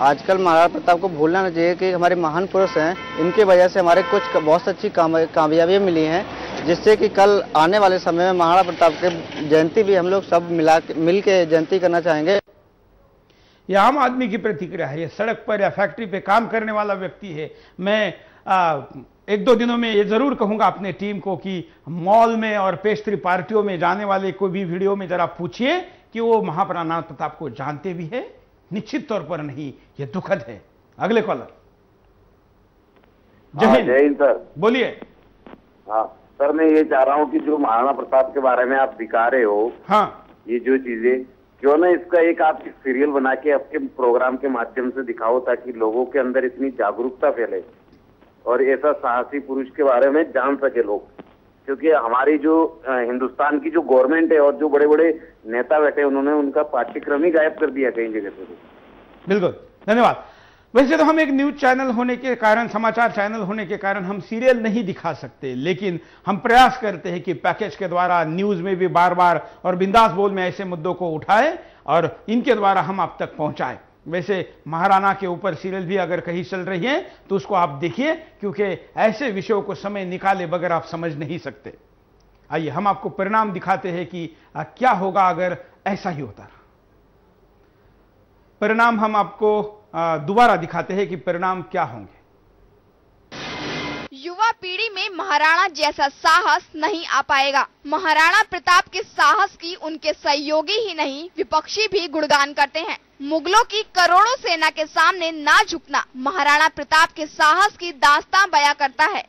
आजकल महाराणा प्रताप को भूलना नहीं चाहिए कि हमारे महान पुरुष हैं, इनकी वजह से हमारे कुछ बहुत अच्छी कामयाबियाँ मिली हैं, जिससे कि कल आने वाले समय में महाराणा प्रताप के जयंती भी हम लोग सब मिल के जयंती करना चाहेंगे। यह आम आदमी की प्रतिक्रिया है। ये सड़क पर या फैक्ट्री पे काम करने वाला व्यक्ति है। मैं 1-2 दिनों में ये जरूर कहूंगा अपने टीम को कि मॉल में और पेस्ट्री पार्टियों में जाने वाले को भी वीडियो में जरा पूछिए कि वो महाराणा प्रताप को जानते भी है। निश्चित तौर पर नहीं, ये दुखद है। अगले कॉलर। जय हिंद सर। बोलिए। हाँ सर, मैं ये चाह रहा हूँ कि जो महाराणा प्रताप के बारे में आप दिखा रहे हो, हाँ, ये जो चीजें, क्यों ना इसका एक आप सीरियल बना के आपके प्रोग्राम के माध्यम से दिखाओ, ताकि लोगों के अंदर इतनी जागरूकता फैले और ऐसा साहसी पुरुष के बारे में जान सके लोग। क्योंकि हमारी जो हिंदुस्तान की जो गवर्नमेंट है और जो बड़े बड़े नेता बैठे, उन्होंने उनका पाठ्यक्रम ही गायब कर दिया कई जगह पे। बिल्कुल, धन्यवाद। वैसे तो हम एक न्यूज चैनल होने के कारण, समाचार चैनल होने के कारण हम सीरियल नहीं दिखा सकते, लेकिन हम प्रयास करते हैं कि पैकेज के द्वारा न्यूज में भी बार बार और बिंदास बोल में ऐसे मुद्दों को उठाएं और इनके द्वारा हम आप तक पहुंचाएं। वैसे महाराणा के ऊपर सीरियल भी अगर कहीं चल रही है तो उसको आप देखिए, क्योंकि ऐसे विषयों को समय निकाले बगैर आप समझ नहीं सकते। आइए हम आपको परिणाम दिखाते हैं कि क्या होगा अगर ऐसा ही होता रहा। परिणाम हम आपको दोबारा दिखाते हैं कि परिणाम क्या होंगे। युवा पीढ़ी में महाराणा जैसा साहस नहीं आ पाएगा। महाराणा प्रताप के साहस की उनके सहयोगी ही नहीं, विपक्षी भी गुणगान करते हैं। मुगलों की करोड़ों सेना के सामने ना झुकना महाराणा प्रताप के साहस की दास्तां बयां करता है।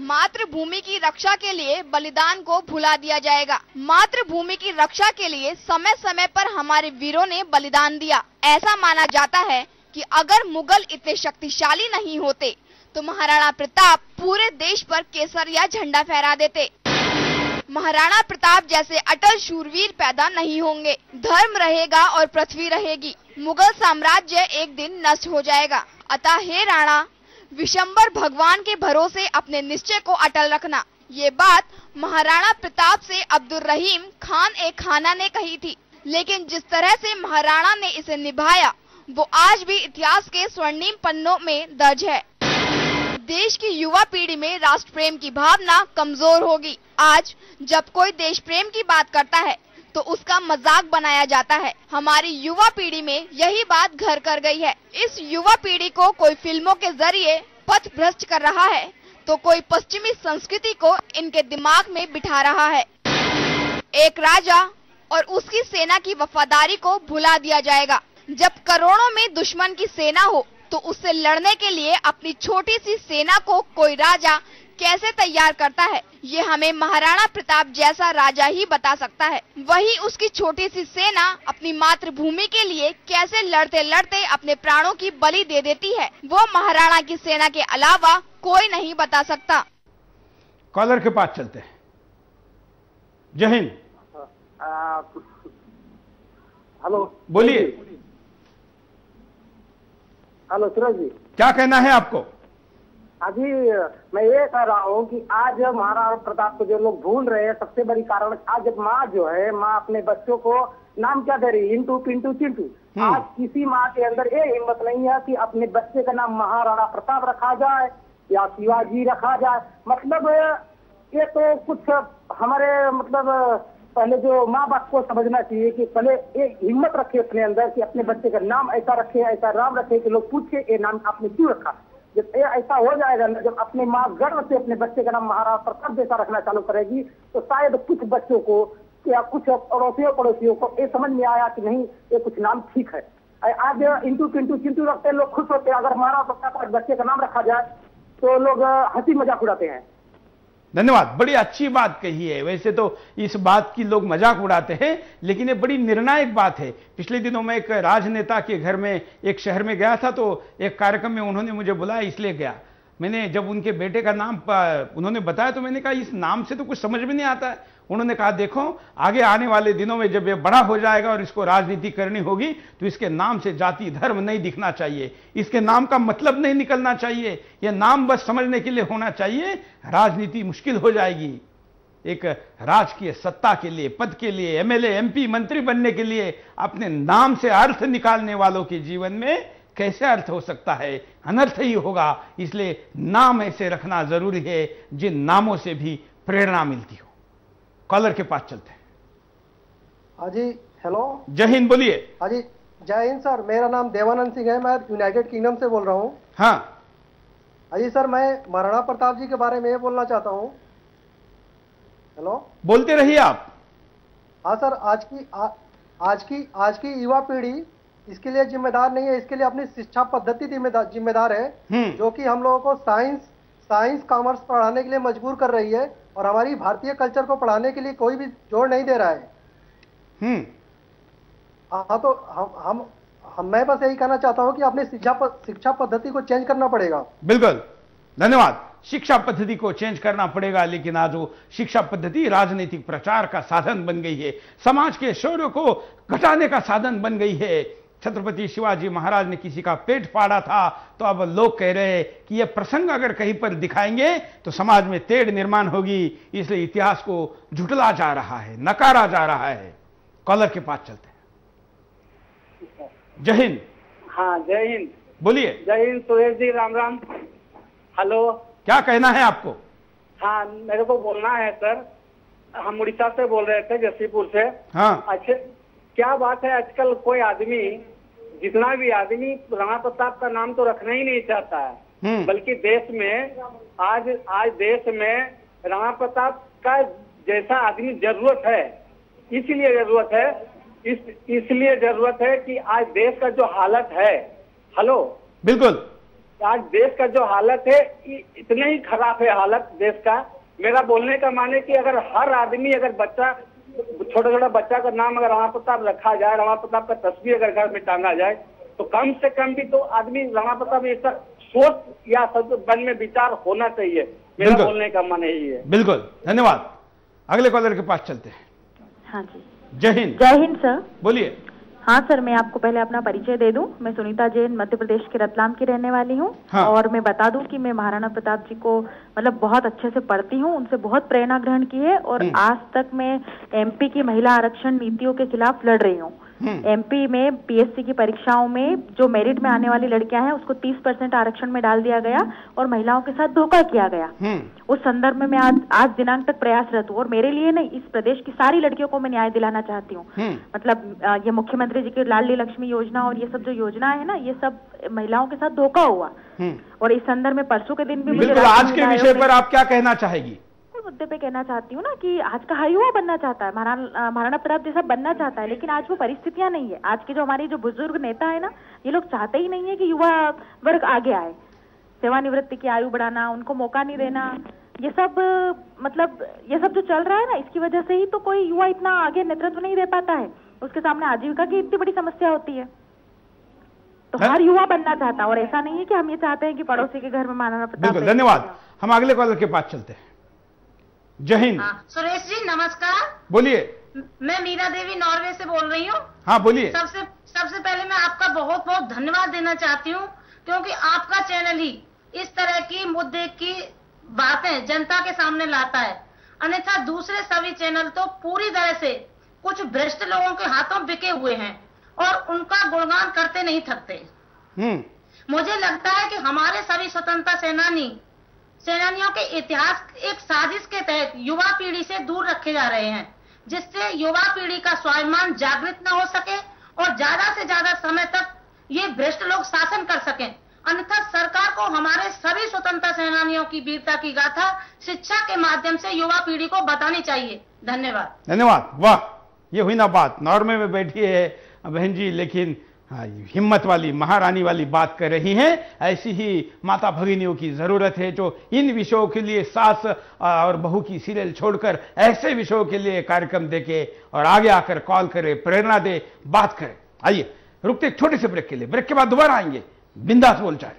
मातृभूमि की रक्षा के लिए बलिदान को भुला दिया जाएगा। मातृभूमि की रक्षा के लिए समय समय पर हमारे वीरों ने बलिदान दिया। ऐसा माना जाता है कि अगर मुगल इतने शक्तिशाली नहीं होते तो महाराणा प्रताप पूरे देश पर केसरिया झंडा फहरा देते। महाराणा प्रताप जैसे अटल शूरवीर पैदा नहीं होंगे। धर्म रहेगा और पृथ्वी रहेगी। मुगल साम्राज्य एक दिन नष्ट हो जाएगा। अतः हे राणा, विशंबर भगवान के भरोसे अपने निश्चय को अटल रखना, ये बात महाराणा प्रताप से अब्दुल रहीम खान ए खाना ने कही थी। लेकिन जिस तरह से महाराणा ने इसे निभाया वो आज भी इतिहास के स्वर्णिम पन्नों में दर्ज है। देश की युवा पीढ़ी में राष्ट्र प्रेम की भावना कमजोर होगी। आज जब कोई देश प्रेम की बात करता है तो उसका मजाक बनाया जाता है। हमारी युवा पीढ़ी में यही बात घर कर गई है। इस युवा पीढ़ी को कोई फिल्मों के जरिए पथ भ्रष्ट कर रहा है तो कोई पश्चिमी संस्कृति को इनके दिमाग में बिठा रहा है। एक राजा और उसकी सेना की वफादारी को भुला दिया जाएगा। जब करोड़ों में दुश्मन की सेना हो तो उससे लड़ने के लिए अपनी छोटी सी सेना को कोई राजा कैसे तैयार करता है, ये हमें महाराणा प्रताप जैसा राजा ही बता सकता है। वही उसकी छोटी सी सेना अपनी मातृभूमि के लिए कैसे लड़ते लड़ते अपने प्राणों की बलि दे देती है, वो महाराणा की सेना के अलावा कोई नहीं बता सकता। कॉलर के पास चलते हैं। जय हिंद। हेलो, बोलिए। हेलो सूरज जी, क्या कहना है आपको? अभी मैं ये कह रहा हूँ कि आज महाराणा प्रताप को जो लोग भूल रहे हैं, सबसे बड़ी कारण आज माँ जो है, माँ अपने बच्चों को नाम क्या दे रही है? इंटू पिंटू चिंटू। आज किसी माँ के अंदर ये हिम्मत नहीं है कि अपने बच्चे का नाम महाराणा प्रताप रखा जाए या शिवाजी रखा जाए। मतलब ये तो कुछ हमारे मतलब पहले जो माँ बाप को समझना चाहिए कि पहले एक हिम्मत रखे अपने अंदर कि अपने बच्चे का नाम ऐसा रखे, ऐसा नाम रखे कि लोग पूछे ये नाम आपने क्यों रखा। जब ये ऐसा हो जाएगा ना, जब अपनी माँ गर्व से अपने बच्चे का नाम महाराणा प्रताप जैसा रखना चालू करेगी तो शायद कुछ बच्चों को या कुछ पड़ोसियों को ये समझ में आया कि नहीं ये कुछ नाम ठीक है। आज इंटू पिंटू चिंटू रखते हैं, लोग खुश होते हैं। अगर महाराणा प्रताप बच्चे का नाम रखा जाए तो लोग हंसी मजाक उड़ाते हैं। धन्यवाद, बड़ी अच्छी बात कही है। वैसे तो इस बात की लोग मजाक उड़ाते हैं, लेकिन ये बड़ी निर्णायक बात है। पिछले दिनों में एक राजनेता के घर में एक शहर में गया था, तो एक कार्यक्रम में उन्होंने मुझे बुलाया, इसलिए गया। मैंने जब उनके बेटे का नाम उन्होंने बताया तो मैंने कहा इस नाम से तो कुछ समझ में नहीं आता है। उन्होंने कहा देखो आगे आने वाले दिनों में जब ये बड़ा हो जाएगा और इसको राजनीति करनी होगी तो इसके नाम से जाति धर्म नहीं दिखना चाहिए, इसके नाम का मतलब नहीं निकलना चाहिए, यह नाम बस समझने के लिए होना चाहिए। राजनीति मुश्किल हो जाएगी। एक राजकीय सत्ता के लिए, पद के लिए, एमएलए एमपी मंत्री बनने के लिए अपने नाम से अर्थ निकालने वालों के जीवन में कैसे अर्थ हो सकता है? अनर्थ ही होगा। इसलिए नाम ऐसे रखना जरूरी है जिन नामों से भी प्रेरणा मिलती हो। कॉलर के पास चलते हैं। हाँ जी, हेलो। जय हिंद, बोलिए। हाँ जी, जय हिंद सर। मेरा नाम देवानंद सिंह है, मैं यूनाइटेड किंगडम से बोल रहा हूँ। हाँ। हाँ जी सर, मैं महाराणा प्रताप जी के बारे में ये बोलना चाहता हूँ। हेलो, बोलते रहिए आप। हाँ सर, आज की युवा पीढ़ी इसके लिए जिम्मेदार नहीं है, इसके लिए अपनी शिक्षा पद्धति जिम्मेदार है, जो कि हम लोगों को साइंस कॉमर्स पढ़ाने के लिए मजबूर कर रही है और हमारी भारतीय कल्चर को पढ़ाने के लिए कोई भी जोर नहीं दे रहा है। हाँ, तो मैं बस यही कहना चाहता हूँ कि अपनी शिक्षा पद्धति को चेंज करना पड़ेगा। बिल्कुल, धन्यवाद। शिक्षा पद्धति को चेंज करना पड़ेगा, लेकिन आज वो शिक्षा पद्धति राजनीतिक प्रचार का साधन बन गई है, समाज के शौर्य को घटाने का साधन बन गई है। छत्रपति शिवाजी महाराज ने किसी का पेट फाड़ा था तो अब लोग कह रहे हैं कि यह प्रसंग अगर कहीं पर दिखाएंगे तो समाज में तेढ़ निर्माण होगी, इसलिए इतिहास को झुटला जा रहा है, नकारा जा रहा है। कॉलर के पास चलते हैं। जय हिंद। हाँ, जय हिंद। बोलिए। जय हिंद सुरेश जी, राम राम। हेलो, क्या कहना है आपको? हाँ, मेरे को बोलना है सर। हम उड़ीसा से बोल रहे थे, जसीपुर से। हाँ। अच्छा, क्या बात है, आजकल कोई आदमी, जितना भी आदमी राणा प्रताप का नाम तो रखना ही नहीं चाहता है, बल्कि देश में आज देश में राणा प्रताप का जैसा आदमी जरूरत है। इसलिए जरूरत है कि आज देश का जो हालत है, हेलो, बिल्कुल, आज देश का जो हालत है इतना ही खराब है हालत देश का। मेरा बोलने का माने कि अगर हर आदमी, अगर बच्चा, छोटा बच्चा का नाम अगर राणा प्रताप रखा जाए, राणा प्रताप का तस्वीर अगर घर में टांगा जाए, तो कम से कम भी तो आदमी राणा प्रताप ऐसा सोच या मन में विचार होना चाहिए। मेरा बोलने का मन यही है। बिल्कुल, धन्यवाद। अगले कॉलर के पास चलते हैं। हाँ जी, जय हिंद। जय हिंद सर। बोलिए। हाँ सर, मैं आपको पहले अपना परिचय दे दूं। मैं सुनीता जैन मध्य प्रदेश के रतलाम की रहने वाली हूँ। हाँ। और मैं बता दूं कि मैं महाराणा प्रताप जी को मतलब बहुत अच्छे से पढ़ती हूँ, उनसे बहुत प्रेरणा ग्रहण की है और आज तक मैं एमपी की महिला आरक्षण नीतियों के खिलाफ लड़ रही हूँ। एमपी में पीएससी की परीक्षाओं में जो मेरिट में आने वाली लड़कियां हैं उसको 30% आरक्षण में डाल दिया गया और महिलाओं के साथ धोखा किया गया। उस संदर्भ में मैं आज दिनांक तक प्रयासरत हूँ और मेरे लिए नहीं, इस प्रदेश की सारी लड़कियों को मैं न्याय दिलाना चाहती हूँ। मतलब ये मुख्यमंत्री जी की लाडली लक्ष्मी योजना और ये सब जो योजना है ना, ये सब महिलाओं के साथ धोखा हुआ। और इस संदर्भ में परसों के दिन भी मुझे आज के विषय पर आप क्या कहना चाहेगी? मुद्दे पे कहना चाहती हूँ ना कि आज का युवा बनना चाहता है, महाराणा प्रताप जैसा बनना चाहता है, लेकिन आज वो परिस्थितियां नहीं है। आज के जो हमारे जो बुजुर्ग नेता है ना, ये लोग चाहते ही नहीं है कि युवा वर्ग आगे आए। सेवानिवृत्ति की आयु बढ़ाना, उनको मौका नहीं देना, ये सब मतलब ये सब जो चल रहा है ना, इसकी वजह से ही तो कोई युवा इतना आगे नेतृत्व नहीं दे पाता है। उसके सामने आजीविका की इतनी बड़ी समस्या होती है। तो हर युवा बनना चाहता है और ऐसा नहीं है कि हम ये चाहते हैं कि पड़ोसी के घर में महाराणा प्रताप। धन्यवाद। हम अगले कॉलर के पास चलते हैं। जय हिंद। सुरेश जी नमस्कार। बोलिए। मैं मीरा देवी नॉर्वे से बोल रही हूँ। हाँ बोलिए। सबसे पहले मैं आपका बहुत बहुत धन्यवाद देना चाहती हूँ, क्योंकि आपका चैनल ही इस तरह की मुद्दे की बातें जनता के सामने लाता है। अन्यथा दूसरे सभी चैनल तो पूरी तरह से कुछ भ्रष्ट लोगों के हाथों बिके हुए हैं और उनका गुणगान करते नहीं थकते। मुझे लगता है कि हमारे सभी स्वतंत्रता सेनानियों के इतिहास एक साजिश के तहत युवा पीढ़ी से दूर रखे जा रहे हैं, जिससे युवा पीढ़ी का स्वाभिमान जागृत न हो सके और ज्यादा से ज्यादा समय तक ये भ्रष्ट लोग शासन कर सकें। अन्यथा सरकार को हमारे सभी स्वतंत्रता सेनानियों की वीरता की गाथा शिक्षा के माध्यम से युवा पीढ़ी को बतानी चाहिए। धन्यवाद। धन्यवाद। वाह, ये हुई ना बात। नॉर्वे में बैठी है बहन जी, लेकिन हिम्मत वाली महारानी वाली बात कर रही हैं। ऐसी ही माता भगिनियों की जरूरत है जो इन विषयों के लिए सास और बहू की सीरियल छोड़कर ऐसे विषयों के लिए कार्यक्रम देके और आगे आकर कॉल करे, प्रेरणा दे, बात करे। आइए रुकते एक छोटे से ब्रेक के लिए। ब्रेक के बाद दोबारा आएंगे बिंदास बोल जाए।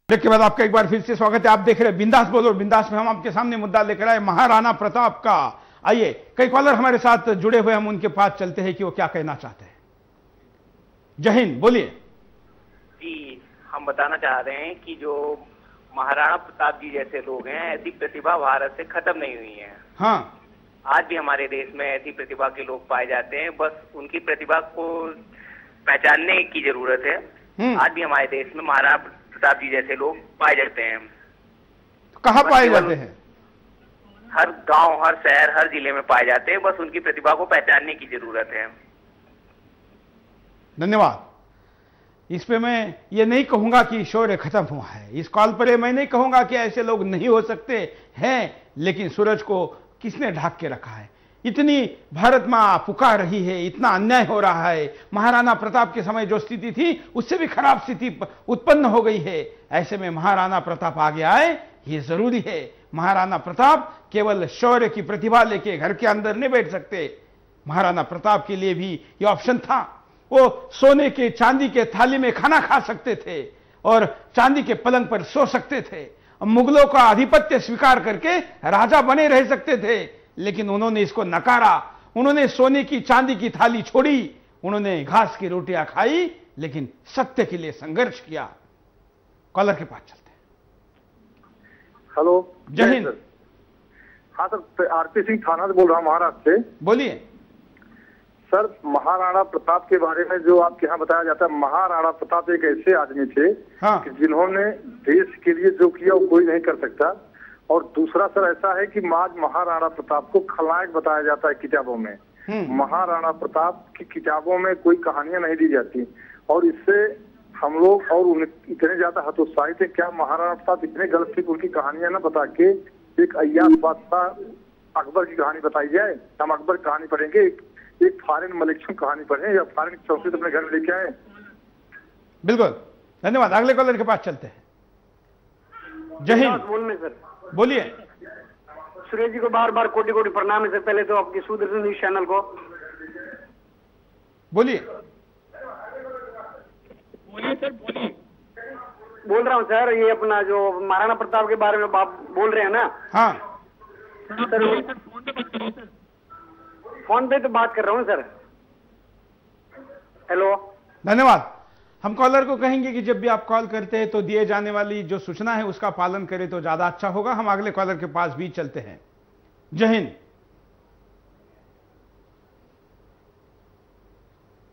ब्रेक के बाद आपका एक बार फिर से स्वागत है। आप देख रहे हैं बिंदास बोल और बिंदास में हम आपके सामने मुद्दा लेकर आए महाराणा प्रताप का। आइए कई कॉलर हमारे साथ जुड़े हुए, हम उनके पास चलते हैं कि वो क्या कहना चाहते हैं। जय हिंद। बोलिए जी। हम बताना चाह रहे हैं कि जो महाराणा प्रताप जी जैसे लोग हैं, ऐसी प्रतिभा भारत से खत्म नहीं हुई है। हाँ, आज भी हमारे देश में ऐसी प्रतिभा के लोग पाए जाते हैं, बस उनकी प्रतिभा को पहचानने की जरूरत है। आज भी हमारे देश में महाराणा प्रताप जी जैसे लोग पाए जाते हैं। कहाँ पाए जाते हैं? हर गांव, हर शहर, हर जिले में पाए जाते हैं। बस उनकी प्रतिभा को पहचानने की जरूरत है। धन्यवाद। इस पे मैं ये नहीं कहूंगा कि शौर्य खत्म हुआ है। इस कॉल पर मैं नहीं कहूंगा कि ऐसे लोग नहीं हो सकते हैं, लेकिन सूरज को किसने ढक के रखा है? इतनी भारत मां पुकार रही है, इतना अन्याय हो रहा है। महाराणा प्रताप के समय जो स्थिति थी उससे भी खराब स्थिति उत्पन्न हो गई है। ऐसे में महाराणा प्रताप आगे आए, ये जरूरी है। महाराणा प्रताप केवल शौर्य की प्रतिभा लेके घर के अंदर नहीं बैठ सकते। महाराणा प्रताप के लिए भी ये ऑप्शन था। वो सोने के चांदी के थाली में खाना खा सकते थे और चांदी के पलंग पर सो सकते थे। मुगलों का आधिपत्य स्वीकार करके राजा बने रह सकते थे, लेकिन उन्होंने इसको नकारा। उन्होंने सोने की चांदी की थाली छोड़ी, उन्होंने घास की रोटियां खाई, लेकिन सत्य के लिए संघर्ष किया। कॉलर के पास चलते हैं। हेलो, जय हिंद। हाँ सर, आरपी सिंह थाना से बोल रहा हूँ, महाराष्ट्र से। बोलिए सर। महाराणा प्रताप के बारे में जो आपके यहाँ बताया जाता है, महाराणा प्रताप एक ऐसे आदमी थे कि जिन्होंने देश के लिए जो किया वो कोई नहीं कर सकता। और दूसरा सर ऐसा है कि आज महाराणा प्रताप को खलनायक बताया जाता है किताबों में। महाराणा प्रताप की किताबों में कोई कहानियां नहीं दी जाती और इससे हम लोग और इतने ज्यादा हतोत्साहित है। क्या महाराणा प्रताप इतने गलत थे कि उनकी कहानियां ना बता के एक अय्याज बादशाह अकबर की कहानी बताई जाए? हम अकबर कहानी पढ़ेंगे, एक फॉरेन मलिक कहानी पढ़े या फॉरेन चौकी अपने घर में लेके आए? बिल्कुल, धन्यवाद। अगले कॉलर के पास चलते हैं। जय हिंद। बोलने सर। बोलिए। सुरेश जी को बार बार कोटि कोटि प्रणाम है सर। पहले तो आपकी सूरदर्शन न्यूज चैनल को बोलिए। बोलिए सर, बोलिए। बोल रहा हूँ सर, ये अपना जो महाराणा प्रताप के बारे में आप बोल रहे हैं ना? हाँ सर, फोन पे तो बात कर रहा हूँ सर। हेलो, धन्यवाद। हम कॉलर को कहेंगे कि जब भी आप कॉल करते हैं तो दिए जाने वाली जो सूचना है उसका पालन करें तो ज्यादा अच्छा होगा। हम अगले कॉलर के पास भी चलते हैं। जय हिंद।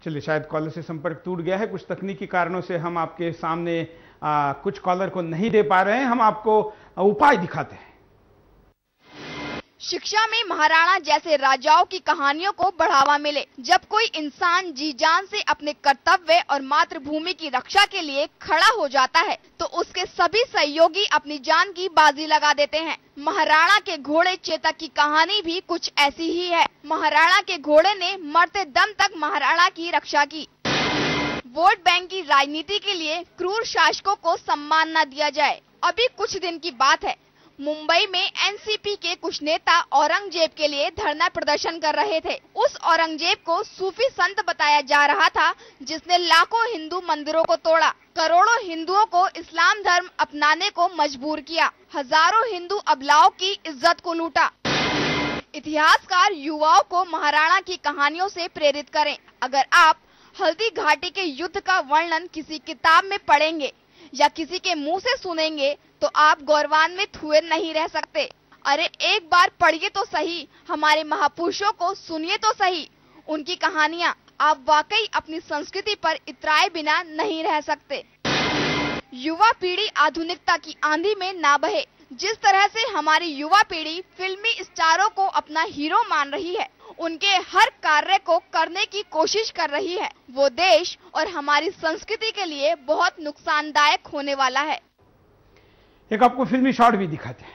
चलिए, शायद कॉलर से संपर्क टूट गया है, कुछ तकनीकी कारणों से हम आपके सामने कुछ कॉलर को नहीं दे पा रहे हैं। हम आपको उपाय दिखाते हैं। शिक्षा में महाराणा जैसे राजाओं की कहानियों को बढ़ावा मिले। जब कोई इंसान जी जान से अपने कर्तव्य और मातृभूमि की रक्षा के लिए खड़ा हो जाता है तो उसके सभी सहयोगी अपनी जान की बाजी लगा देते हैं। महाराणा के घोड़े चेतक की कहानी भी कुछ ऐसी ही है। महाराणा के घोड़े ने मरते दम तक महाराणा की रक्षा की। वोट बैंक की राजनीति के लिए क्रूर शासकों को सम्मान न दिया जाए। अभी कुछ दिन की बात है, मुंबई में एनसीपी के कुछ नेता औरंगजेब के लिए धरना प्रदर्शन कर रहे थे। उस औरंगजेब को सूफी संत बताया जा रहा था जिसने लाखों हिंदू मंदिरों को तोड़ा, करोड़ों हिंदुओं को इस्लाम धर्म अपनाने को मजबूर किया, हजारों हिंदू अबलाओं की इज्जत को लूटा। इतिहासकार युवाओं को महाराणा की कहानियों से प्रेरित करें। अगर आप हल्दी घाटी के युद्ध का वर्णन किसी किताब में पढ़ेंगे या किसी के मुंह से सुनेंगे तो आप गौरवान्वित हुए नहीं रह सकते। अरे एक बार पढ़िए तो सही, हमारे महापुरुषों को सुनिए तो सही, उनकी कहानियां। आप वाकई अपनी संस्कृति पर इतराए बिना नहीं रह सकते। युवा पीढ़ी आधुनिकता की आंधी में ना बहे। जिस तरह से हमारी युवा पीढ़ी फिल्मी स्टारों को अपना हीरो मान रही है, उनके हर कार्य को करने की कोशिश कर रही है, वो देश और हमारी संस्कृति के लिए बहुत नुकसानदायक होने वाला है। एक आपको फिल्मी शॉट भी दिखाते हैं।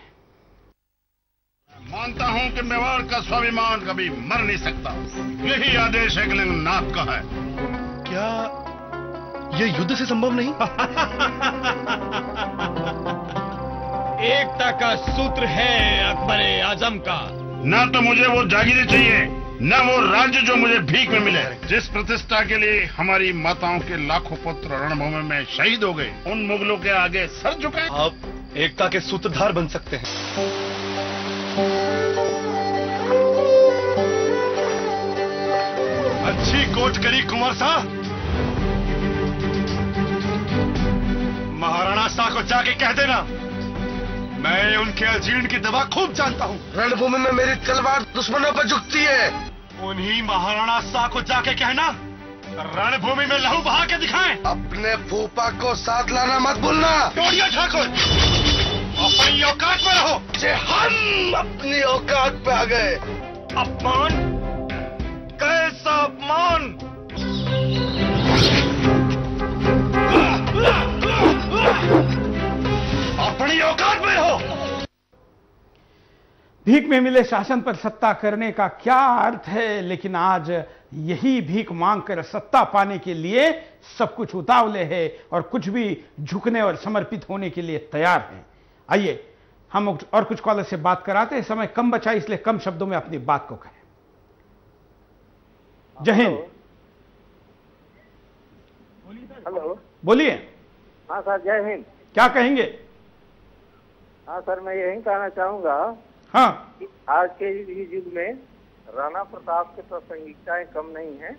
मानता हूं कि मेवाड़ का स्वाभिमान कभी मर नहीं सकता। यही आदेश एकलिंगनाथ का है। क्या ये युद्ध से संभव नहीं? एकता का सूत्र है अकबर आजम का। ना तो मुझे वो जागीरें चाहिए, न वो राज्य जो मुझे भीख में मिले। जिस प्रतिष्ठा के लिए हमारी माताओं के लाखों पुत्र रणभूमि में शहीद हो गए, उन मुगलों के आगे सर झुकाए। आप एकता के सूत्रधार बन सकते हैं। अच्छी कोट करी कुंवर साहब। महाराणा शाह को जाके कह देना, मैं उनके अजीर्ण की दवा खूब जानता हूँ। रणभूमि में मेरी तलवार दुश्मनों पर झुकती है। उन्हीं महाराणा शाह को जाके कहना रणभूमि में लहू बहा के दिखाएं। अपने फूफा को साथ लाना मत भूलना। टोड़िया ठाकुर, अपनी औकात में रहो। जे हम अपनी औकात पे आ गए। अपमान, कैसा अपमान! अपनी औकात में रहो। भीख में मिले शासन पर सत्ता करने का क्या अर्थ है, लेकिन आज यही भीख मांगकर सत्ता पाने के लिए सब कुछ उतावले है और कुछ भी झुकने और समर्पित होने के लिए तैयार है। आइए हम और कुछ कॉलर से बात कराते हैं। समय कम बचा इसलिए कम शब्दों में अपनी बात को कहें। जय हिंद। हेलो, बोलिए। हाँ सर, जय हिंद। क्या कहेंगे? हाँ सर, मैं यही कहना चाहूंगा। हाँ, कि आज के युग में राणा प्रताप की प्रासंगिकताएं कम नहीं है।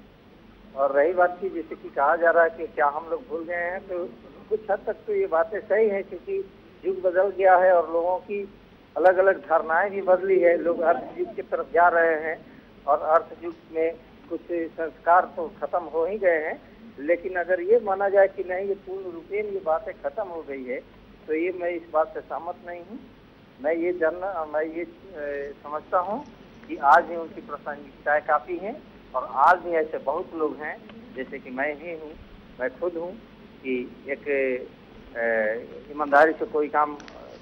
और रही बात की, जैसे कि कहा जा रहा है कि क्या हम लोग भूल गए हैं, तो कुछ हद तक तो ये बातें सही है, क्योंकि युग बदल गया है और लोगों की अलग अलग धारणाएं भी बदली है। लोग अर्थ युग की तरफ जा रहे हैं और अर्थ युग में कुछ संस्कार तो खत्म हो ही गए हैं। लेकिन अगर ये माना जाए कि नहीं, ये पूर्ण रूपेण ये बातें खत्म हो गई है, तो ये मैं इस बात से सहमत नहीं हूँ। मैं ये समझता हूँ कि आज भी उनकी प्रासंगिकताएं काफी हैं और आज भी ऐसे बहुत लोग हैं, जैसे कि मैं ही हूँ, मैं खुद हूँ, कि एक ईमानदारी से कोई काम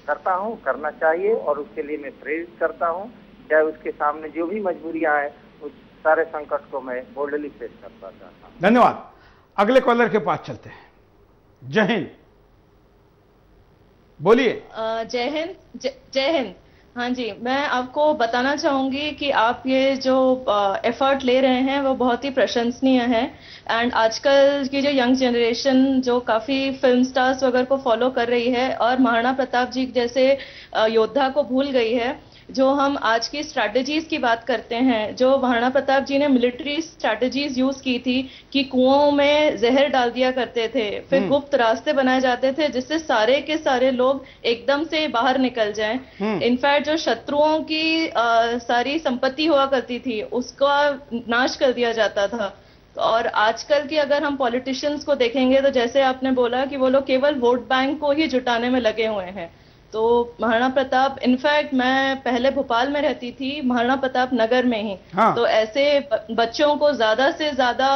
करता हूँ, करना चाहिए और उसके लिए मैं प्रेरित करता हूँ। चाहे उसके सामने जो भी मजबूरियां हैं, उस सारे संकट को मैं बोल्डली फेस करता चाहता हूँ। धन्यवाद। अगले कॉलर के पास चलते हैं। जय हिंद। बोलिए। जय हिंद। जय हिंद। हाँ जी, मैं आपको बताना चाहूंगी कि आप ये जो एफर्ट ले रहे हैं वो बहुत ही प्रशंसनीय है। एंड आजकल की जो यंग जनरेशन जो काफी फिल्म स्टार्स वगैरह को फॉलो कर रही है और महाराणा प्रताप जी जैसे योद्धा को भूल गई है, जो हम आज की स्ट्रैटेजीज की बात करते हैं, जो महाराणा प्रताप जी ने मिलिट्री स्ट्रैटेजीज यूज की थी कि कुओं में जहर डाल दिया करते थे, फिर गुप्त रास्ते बनाए जाते थे जिससे सारे के सारे लोग एकदम से बाहर निकल जाएं। इनफैक्ट जो शत्रुओं की सारी संपत्ति हुआ करती थी उसका नाश कर दिया जाता था। और आजकल की अगर हम पॉलिटिशियंस को देखेंगे तो जैसे आपने बोला कि वो लोग केवल वोट बैंक को ही जुटाने में लगे हुए हैं। तो महाराणा प्रताप, इनफैक्ट मैं पहले भोपाल में रहती थी, महाराणा प्रताप नगर में ही। तो ऐसे बच्चों को ज्यादा से ज्यादा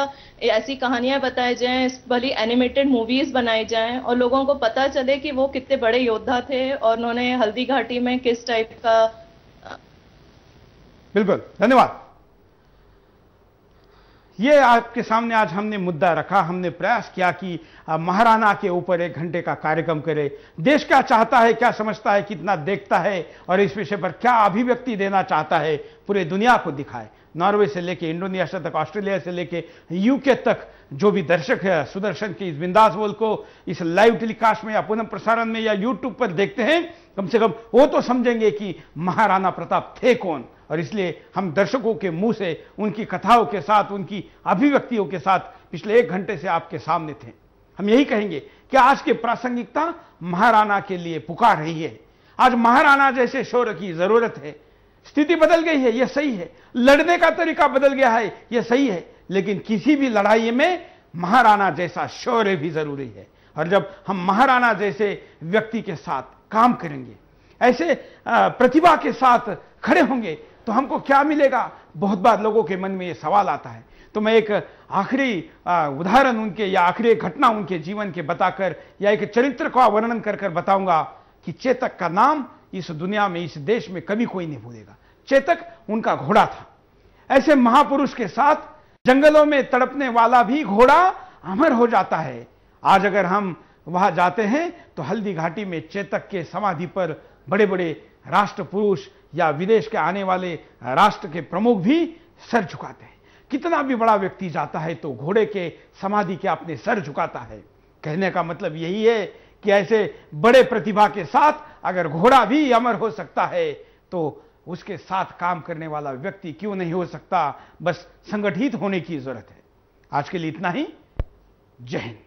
ऐसी कहानियां बताई जाएं, भली एनिमेटेड मूवीज बनाई जाएं और लोगों को पता चले कि वो कितने बड़े योद्धा थे और उन्होंने हल्दी घाटी में किस टाइप का। बिल्कुल, धन्यवाद। ये आपके सामने आज हमने मुद्दा रखा, हमने प्रयास किया कि महाराणा के ऊपर 1 घंटे का कार्यक्रम करें। देश क्या चाहता है, क्या समझता है, कितना देखता है और इस विषय पर क्या अभिव्यक्ति देना चाहता है, पूरे दुनिया को दिखाए। नॉर्वे से लेके इंडोनेशिया तक, ऑस्ट्रेलिया से लेके यूके तक जो भी दर्शक है सुदर्शन के इस बिंदास बोल को इस लाइव टेलीकास्ट में या पुनः प्रसारण में या यूट्यूब पर देखते हैं, कम से कम वो तो समझेंगे कि महाराणा प्रताप थे कौन। और इसलिए हम दर्शकों के मुंह से उनकी कथाओं के साथ, उनकी अभिव्यक्तियों के साथ पिछले 1 घंटे से आपके सामने थे। हम यही कहेंगे कि आज की प्रासंगिकता महाराणा के लिए पुकार रही है। आज महाराणा जैसे शौर्य की जरूरत है। स्थिति बदल गई है, यह सही है, लड़ने का तरीका बदल गया है, यह सही है, लेकिन किसी भी लड़ाई में महाराणा जैसा शौर्य भी जरूरी है। और जब हम महाराणा जैसे व्यक्ति के साथ काम करेंगे, ऐसे प्रतिभा के साथ खड़े होंगे, तो हमको क्या मिलेगा? बहुत बार लोगों के मन में यह सवाल आता है। तो मैं एक आखिरी उदाहरण उनके या आखिरी घटना उनके जीवन के बताकर या एक चरित्र का वर्णन कर बताऊंगा कि चेतक का नाम इस दुनिया में, इस देश में कभी कोई नहीं भूलेगा। चेतक उनका घोड़ा था। ऐसे महापुरुष के साथ जंगलों में तड़पने वाला भी घोड़ा अमर हो जाता है। आज अगर हम वहां जाते हैं तो हल्दी घाटी में चेतक के समाधि पर बड़े बड़े राष्ट्र पुरुष या विदेश के आने वाले राष्ट्र के प्रमुख भी सर झुकाते हैं। कितना भी बड़ा व्यक्ति जाता है तो घोड़े के समाधि के अपने सर झुकाता है। कहने का मतलब यही है कि ऐसे बड़े प्रतिभा के साथ अगर घोड़ा भी अमर हो सकता है तो उसके साथ काम करने वाला व्यक्ति क्यों नहीं हो सकता? बस संगठित होने की जरूरत है। आज के लिए इतना ही। जय हिंद।